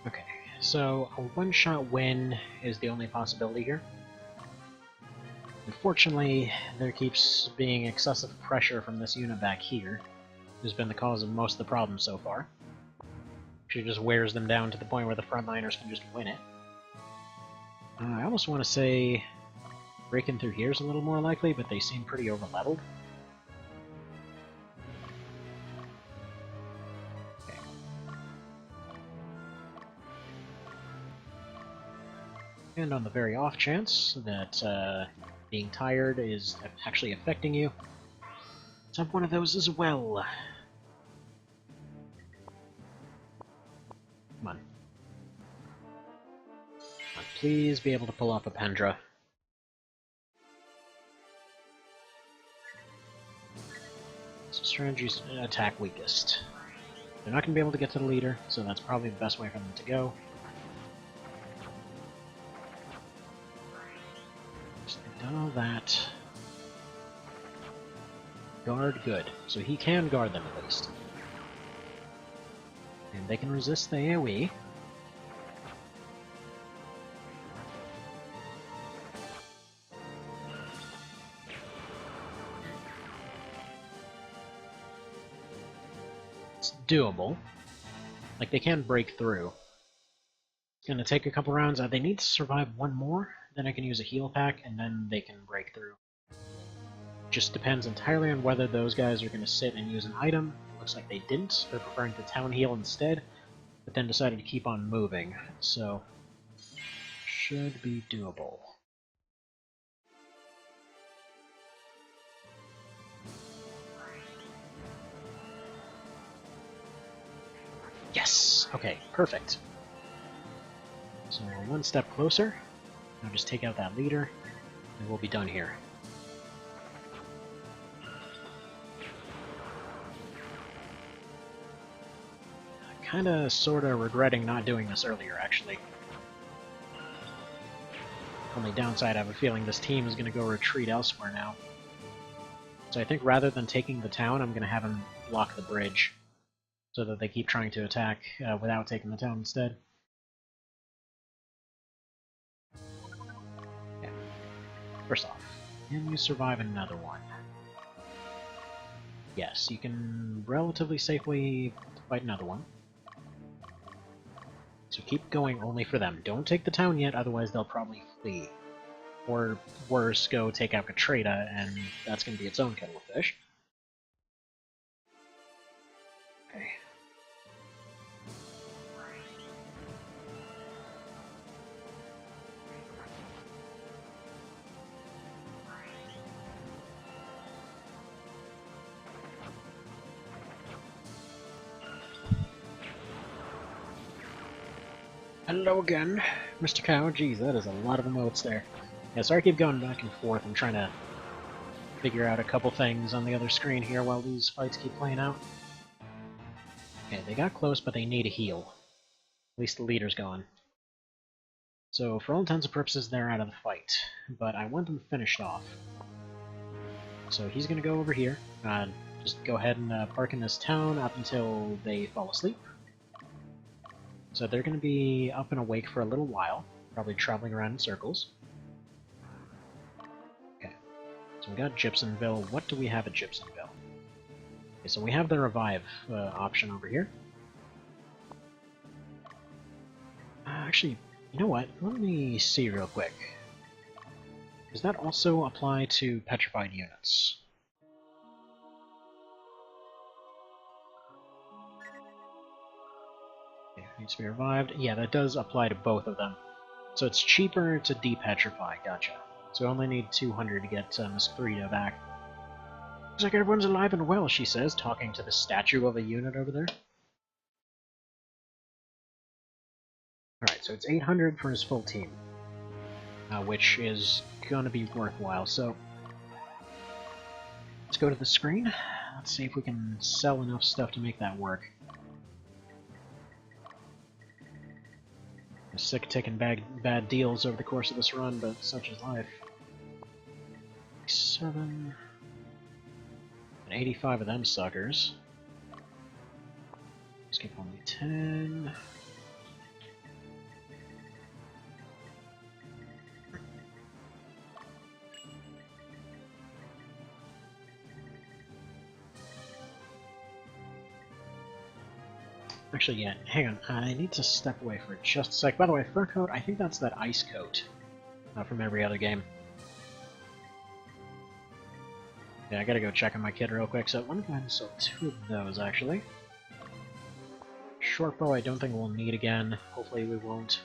Okay, so a one-shot win is the only possibility here. Unfortunately, there keeps being excessive pressure from this unit back here, who's been the cause of most of the problems so far. She just wears them down to the point where the frontliners can just win it. I almost want to say breaking through here is a little more likely, but they seem pretty over-leveled. Okay. And on the very off chance that being tired is actually affecting you, let's have one of those as well. Come on. Please be able to pull off a Pendra. So strategy's attack weakest. They're not going to be able to get to the leader, so that's probably the best way for them to go. So they've done all that. Guard good. So he can guard them at least. And they can resist the AoE. Doable. Like, they can break through. It's gonna take a couple rounds. They need to survive one more, then I can use a heal pack, and then they can break through. Just depends entirely on whether those guys are gonna sit and use an item. Looks like they didn't. They're preferring to town heal instead, but then decided to keep on moving. So, should be doable. Yes! Okay, perfect. So we're one step closer. Now just take out that leader, and we'll be done here. Kinda, sorta regretting not doing this earlier, actually. Only downside, I have a feeling this team is gonna go retreat elsewhere now. So I think rather than taking the town, I'm gonna have them block the bridge, so that they keep trying to attack without taking the town instead. Yeah. First off, can you survive another one? Yes, you can relatively safely fight another one. So keep going only for them. Don't take the town yet, otherwise they'll probably flee. Or worse, go take out Katrata, and that's going to be its own kettle of fish. Okay. Hello again, Mr. Cow. Geez, that is a lot of emotes there. Yeah, sorry I keep going back and forth. I'm trying to figure out a couple things on the other screen here while these fights keep playing out. Okay, they got close, but they need a heal. At least the leader's gone. So, for all intents and purposes, they're out of the fight. But I want them finished off. So he's gonna go over here. Just go ahead and park in this town up until they fall asleep. So they're gonna be up and awake for a little while, probably traveling around in circles. Okay, so we got Gypsumville. What do we have at Gypsumville? Okay, so we have the revive option over here. Actually, you know what? Let me see real quick. Does that also apply to petrified units? Okay, needs to be revived. Yeah, that does apply to both of them. So it's cheaper to depetrify, gotcha. So we only need 200 to get Mosquito back. Looks like everyone's alive and well, she says, talking to the statue of a unit over there. Alright, so it's 800 for his full team. Which is gonna be worthwhile, so... let's go to the screen. Let's see if we can sell enough stuff to make that work. I'm sick of taking bad deals over the course of this run, but such is life. 7... and 85 of them suckers. Skip only 10... Actually, yeah, hang on. I need to step away for just a sec. By the way, fur coat, I think that's that ice coat from every other game. Yeah, I gotta go check on my kid real quick, so let me go ahead and sell 2 of those, actually. Short bow I don't think we'll need again. Hopefully we won't.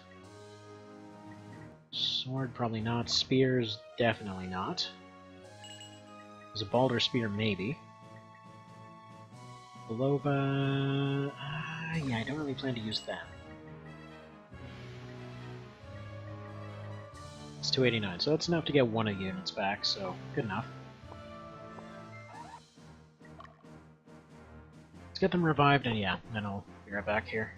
Sword, probably not. Spears, definitely not. There's a Balder spear, maybe. Belova... yeah, I don't really plan to use that. It's 289, so that's enough to get one of the units back, so good enough. Let's get them revived, and yeah, then I'll be right back here.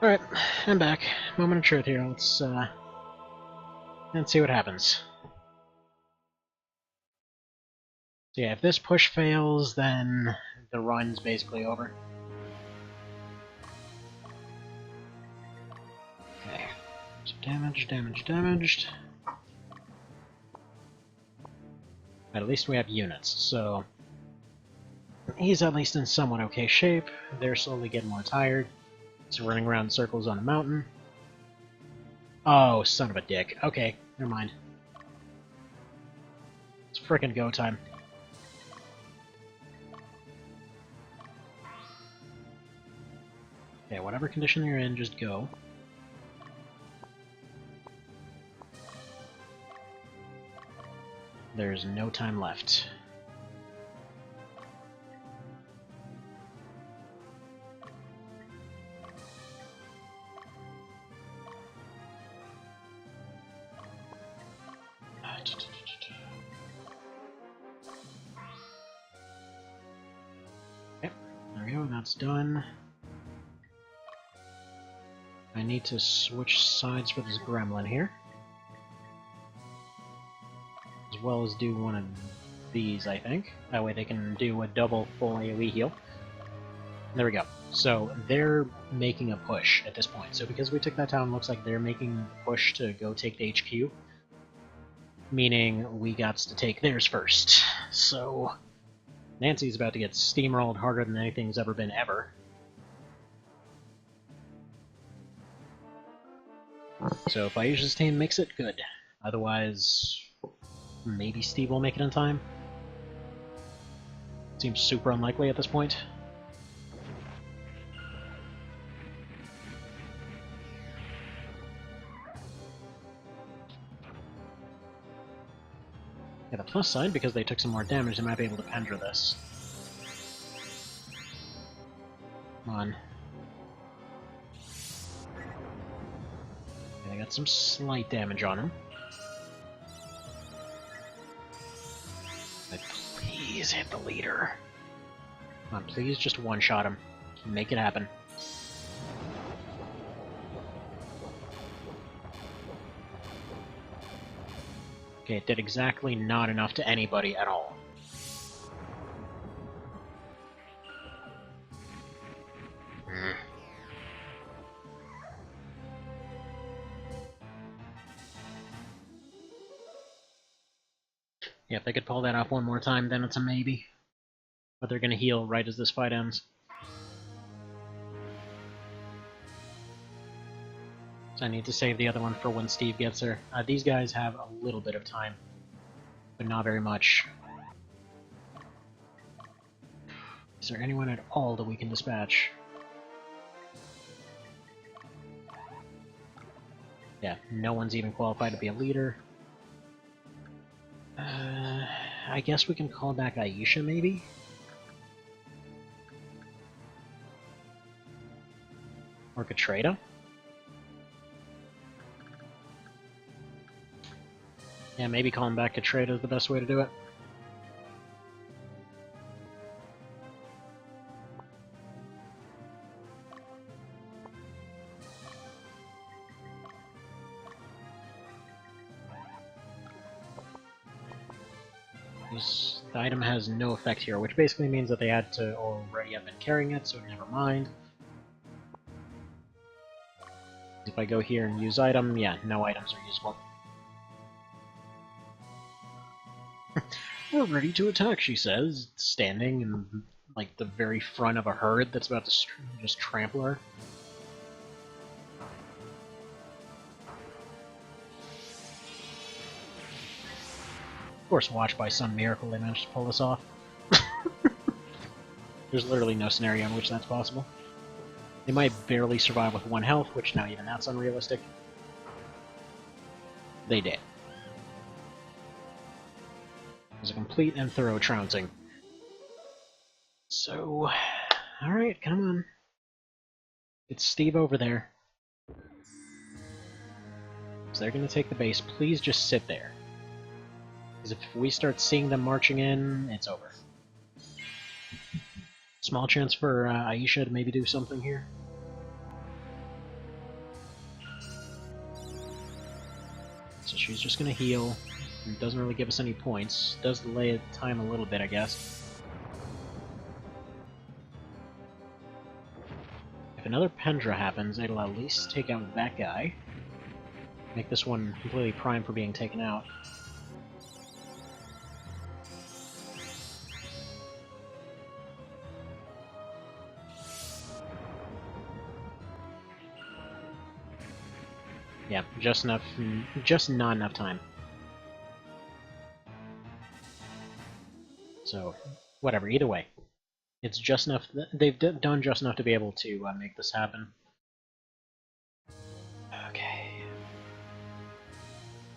Alright, I'm back. Moment of truth here. Let's see what happens. So yeah, if this push fails, then the run's basically over. Okay. So damaged. But at least we have units, so he's at least in somewhat okay shape. They're slowly getting more tired. He's running around in circles on the mountain. Oh, son of a dick. Okay, never mind. It's frickin' go time. Okay, whatever condition you're in, just go. There's no time left. Okay, there we go, that's done. I need to switch sides for this gremlin here. As well as do one of these, I think. That way they can do a double full AoE heal. There we go. So they're making a push at this point. So because we took that town, it looks like they're making a push to go take the HQ. Meaning we got to take theirs first. So Nancy's about to get steamrolled harder than anything's ever been ever. So if Aisha's team makes it, good. Otherwise, maybe Steve will make it in time. Seems super unlikely at this point. Yeah, the plus side, because they took some more damage, they might be able to Pendra this. Come on. Yeah, they got some slight damage on him. But please hit the leader. Come on, please just one-shot him. Make it happen. Okay, it did exactly not enough to anybody at all. Yeah, if they could pull that off one more time, then it's a maybe. But they're gonna heal right as this fight ends. So I need to save the other one for when Steve gets there. These guys have a little bit of time, but not very much. Is there anyone at all that we can dispatch? Yeah, no one's even qualified to be a leader. I guess we can call back Aisha, maybe? Or Katreda? Yeah, maybe calling back Katreda is the best way to do it. The item has no effect here, which basically means that they had to already have been carrying it, so never mind. If I go here and use item, yeah, no items are usable. We're ready to attack, she says, standing in like the very front of a herd that's about to just trample her. Of course, watch by some miracle they managed to pull this off. There's literally no scenario in which that's possible. They might barely survive with 1 health, which now even that's unrealistic. They did. It was a complete and thorough trouncing. So, alright, come on. It's Steve over there. So they're gonna take the base. Please just sit there. Because if we start seeing them marching in, it's over. Small chance for Aisha to maybe do something here. she's just gonna heal. It doesn't really give us any points. Does delay time a little bit, I guess. If another Pendra happens, it'll at least take out that guy. Make this one completely primed for being taken out. Yeah, just enough, just not enough time. So, whatever, either way. It's just enough, they've done just enough to be able to make this happen. Okay.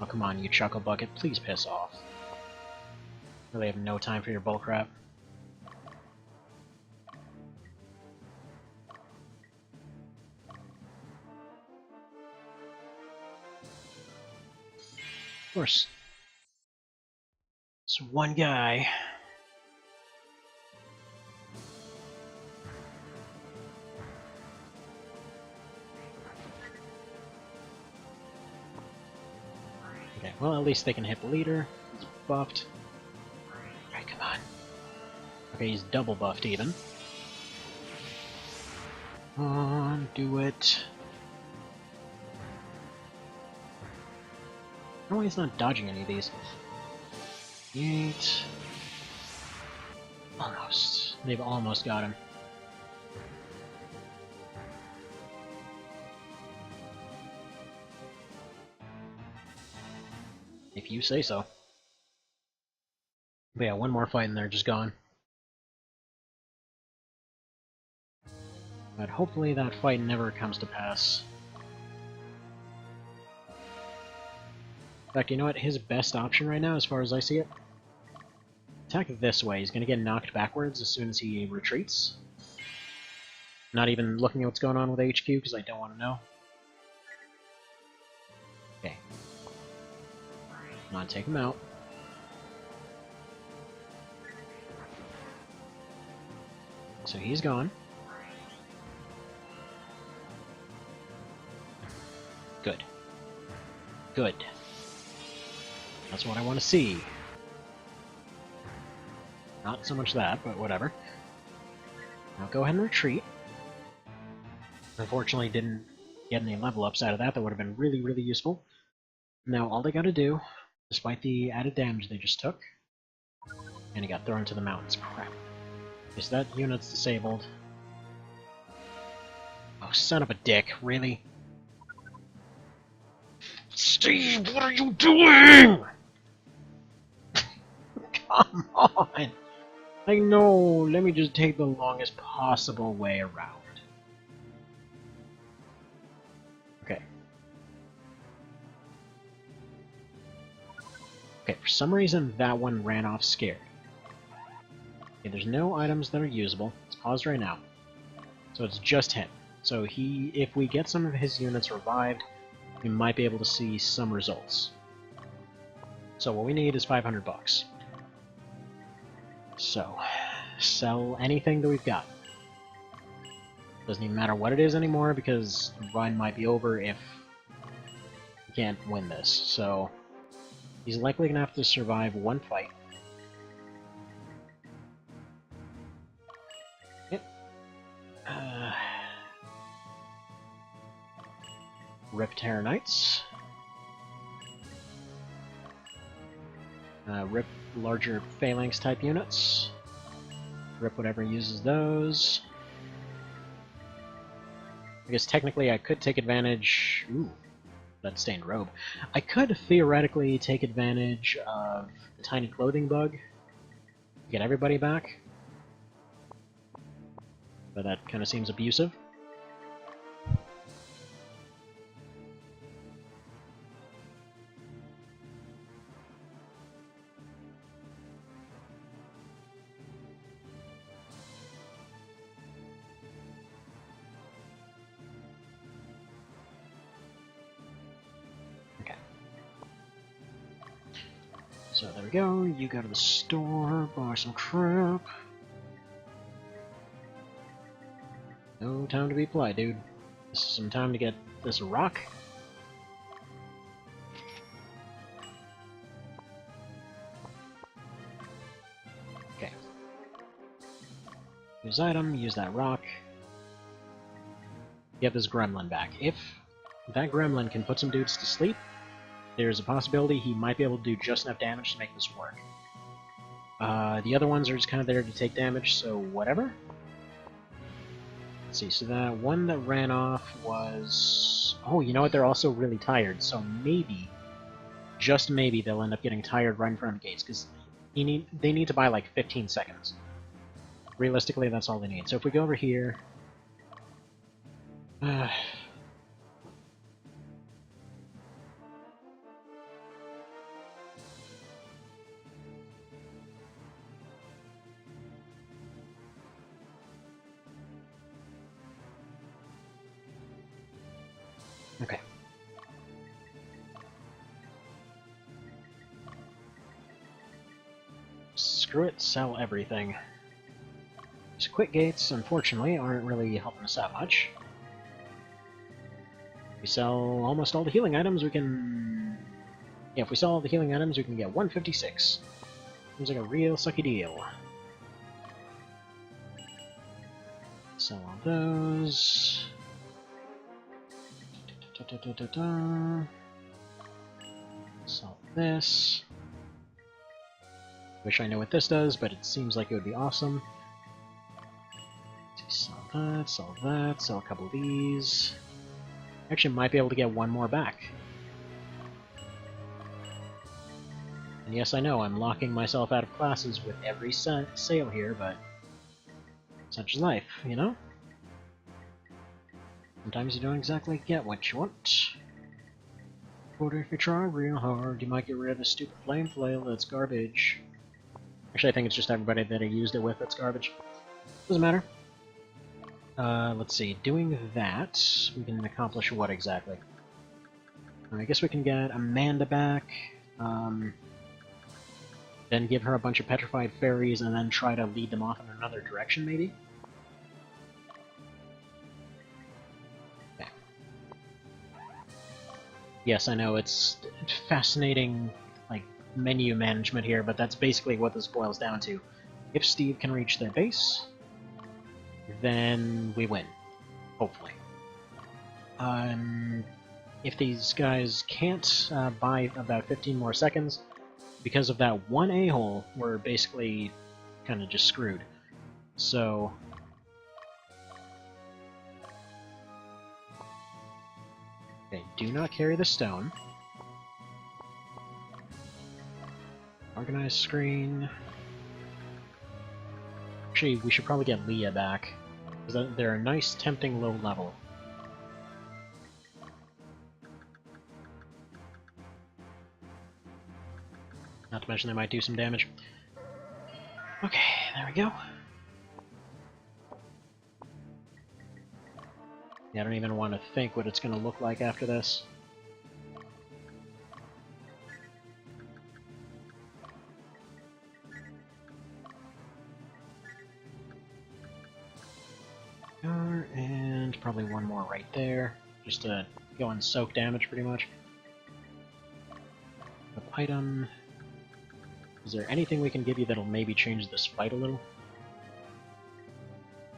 Oh, come on, you Chuckle Bucket, please piss off. Really have no time for your bullcrap. Of course. It's one guy. Okay, well, at least they can hit the leader. He's buffed. Alright, come on. Okay, he's double buffed even. Come on, do it. No, he's not dodging any of these. 8. Almost. They've almost got him. If you say so. But yeah, one more fight and they're just gone. But hopefully that fight never comes to pass. In fact, you know what? His best option right now, as far as I see it? Attack this way. He's gonna get knocked backwards as soon as he retreats. Not even looking at what's going on with HQ, because I don't want to know. Okay. Come on, take him out. So he's gone. Good. Good. That's what I want to see. Not so much that, but whatever. Now go ahead and retreat. Unfortunately, didn't get any level ups out of that. That would have been really, really useful. Now all they gotta do, despite the added damage they just took, and he got thrown to the mountains. Crap. Is that unit's disabled? Oh, son of a dick, really? Steve, what are you doing? Come on! I know, let me just take the longest possible way around. Okay. Okay, for some reason that one ran off scared. Okay, there's no items that are usable. It's paused right now. So it's just him. So if we get some of his units revived, we might be able to see some results. So what we need is 500 bucks. So, sell anything that we've got. Doesn't even matter what it is anymore, because the run might be over if we can't win this. So, he's likely going to have to survive one fight. Yep. Rip Terror Knights. Rip larger phalanx type units. Rip whatever uses those. I guess technically I could take advantage... Ooh, that stained robe. I could theoretically take advantage of the tiny clothing bug. Get everybody back. But that kind of seems abusive. So there we go, you go to the store, buy some crap. No time to be polite, dude. This is some time to get this rock. Use item, use that rock. Get this gremlin back. If that gremlin can put some dudes to sleep, there's a possibility he might be able to do just enough damage to make this work. The other ones are just kind of there to take damage, so whatever. Let's see, so that one that ran off was... Oh, you know what? They're also really tired, so maybe, just maybe, they'll end up getting tired right in front of the gates, because they need to buy like 15 seconds. Realistically, that's all they need. So if we go over here... Okay. Screw it, sell everything. These quick gates, unfortunately, aren't really helping us out much. If we sell almost all the healing items, we can... Yeah, if we sell all the healing items, we can get 156. Seems like a real sucky deal. Sell all those... Sell this. Wish I knew what this does, but it seems like it would be awesome. Sell that, sell a couple of these. Actually, might be able to get one more back. And yes, I know, I'm locking myself out of classes with every sale here, but such is life, you know? Sometimes you don't exactly get what you want. But if you try real hard, you might get rid of the stupid flame flail that's garbage. Actually, I think it's just everybody that I used it with that's garbage. Doesn't matter. Let's see, doing that, we can accomplish what exactly? I guess we can get Amanda back, then give her a bunch of petrified fairies, and then try to lead them off in another direction, maybe? Okay. Yes, I know, it's fascinating, like, menu management here, but that's basically what this boils down to. If Steve can reach their base, then we win. Hopefully. If these guys can't buy about 15 more seconds, because of that one a-hole, we're basically kind of just screwed. So... Okay, do not carry the stone. Organize screen... Actually, we should probably get Leah back, because they're a nice, tempting low level. Not to mention they might do some damage. Okay, there we go. Yeah, I don't even want to think what it's going to look like after this. And probably one more right there, just to go and soak damage pretty much. Item. Is there anything we can give you that'll maybe change this fight a little?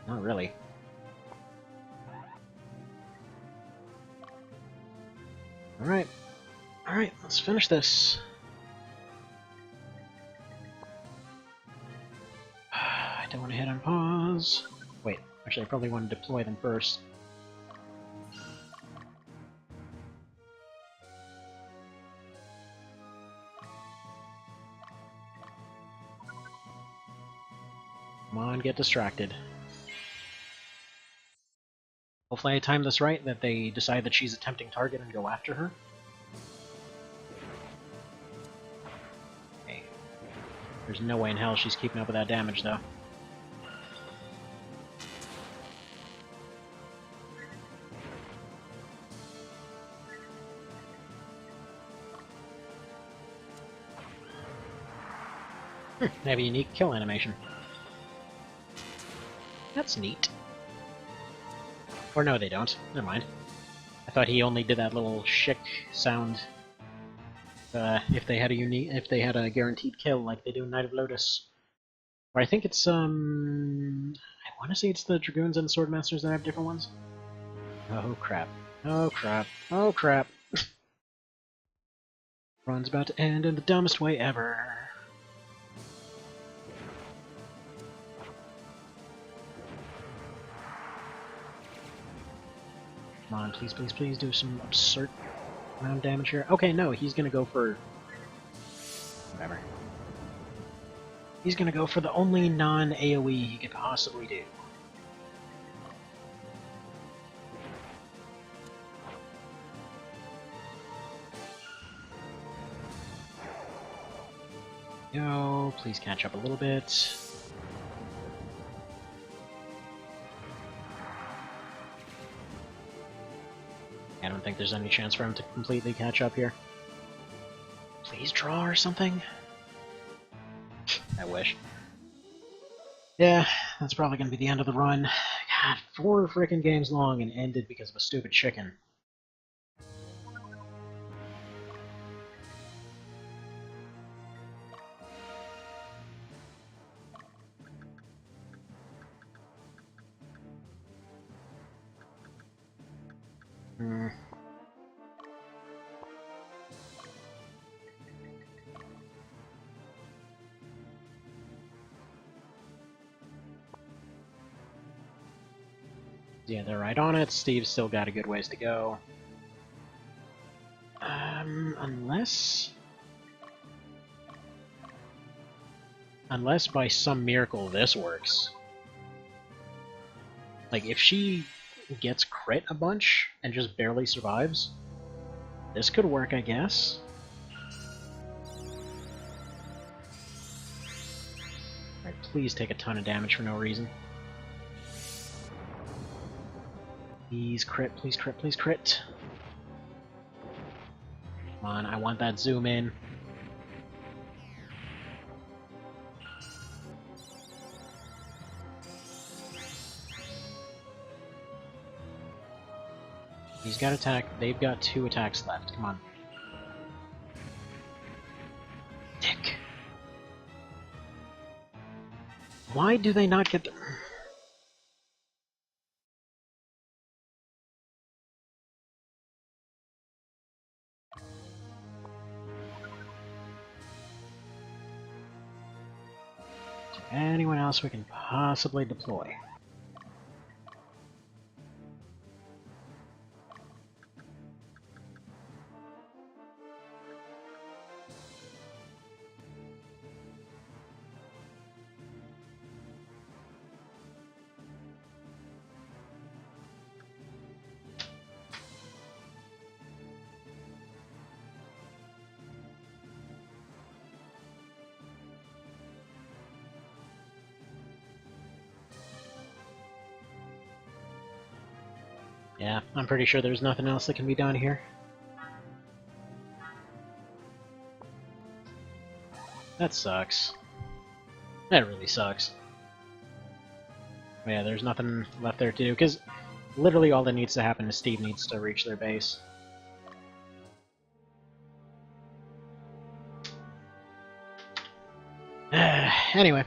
Not really. Alright. Alright, let's finish this. I don't want to hit on pause. Wait, actually I probably want to deploy them first. Come on, get distracted. Hopefully I time this right, that they decide that she's a tempting target and go after her. Okay. There's no way in hell she's keeping up with that damage, though. They have a unique kill animation. That's neat. Or no, they don't. Never mind. I thought he only did that little shick sound if they had a guaranteed kill like they do in Night of Lotus. Or I think it's I want to say it's the Dragoons and the Swordmasters that have different ones. Oh crap. Oh crap. Oh crap. Run's about to end in the dumbest way ever. Come on, please, please, please do some absurd amount of damage here. Okay, no, he's gonna go for... whatever. He's gonna go for the only non-AoE he could possibly do. Go, please catch up a little bit. I don't think there's any chance for him to completely catch up here. Please draw or something? I wish. Yeah, that's probably going to be the end of the run. God, 4 frickin' games long and ended because of a stupid chicken. Yeah, they're right on it. Steve's still got a good ways to go. Unless by some miracle this works. Like, if she gets crit a bunch and just barely survives, this could work, I guess. Alright, please take a ton of damage for no reason. Please crit, please crit, please crit. Come on, I want that zoom in. He's got attack. They've got 2 attacks left. Come on. Dick. Why do they not get the... Anyone else we can possibly deploy? Yeah, I'm pretty sure there's nothing else that can be done here. That sucks. That really sucks. Yeah, there's nothing left there to do, because literally all that needs to happen is Steve needs to reach their base. Anyway,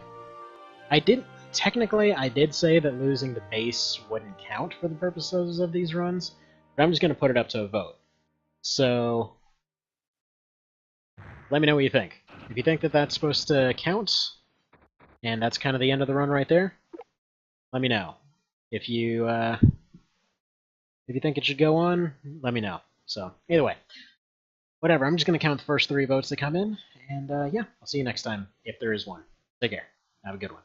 technically, I did say that losing the base wouldn't count for the purposes of these runs, but I'm just going to put it up to a vote. So, let me know what you think. If you think that that's supposed to count, and that's kind of the end of the run right there, let me know. If you think it should go on, let me know. So, either way. Whatever, I'm just going to count the first 3 votes that come in, and yeah, I'll see you next time, if there is one. Take care. Have a good one.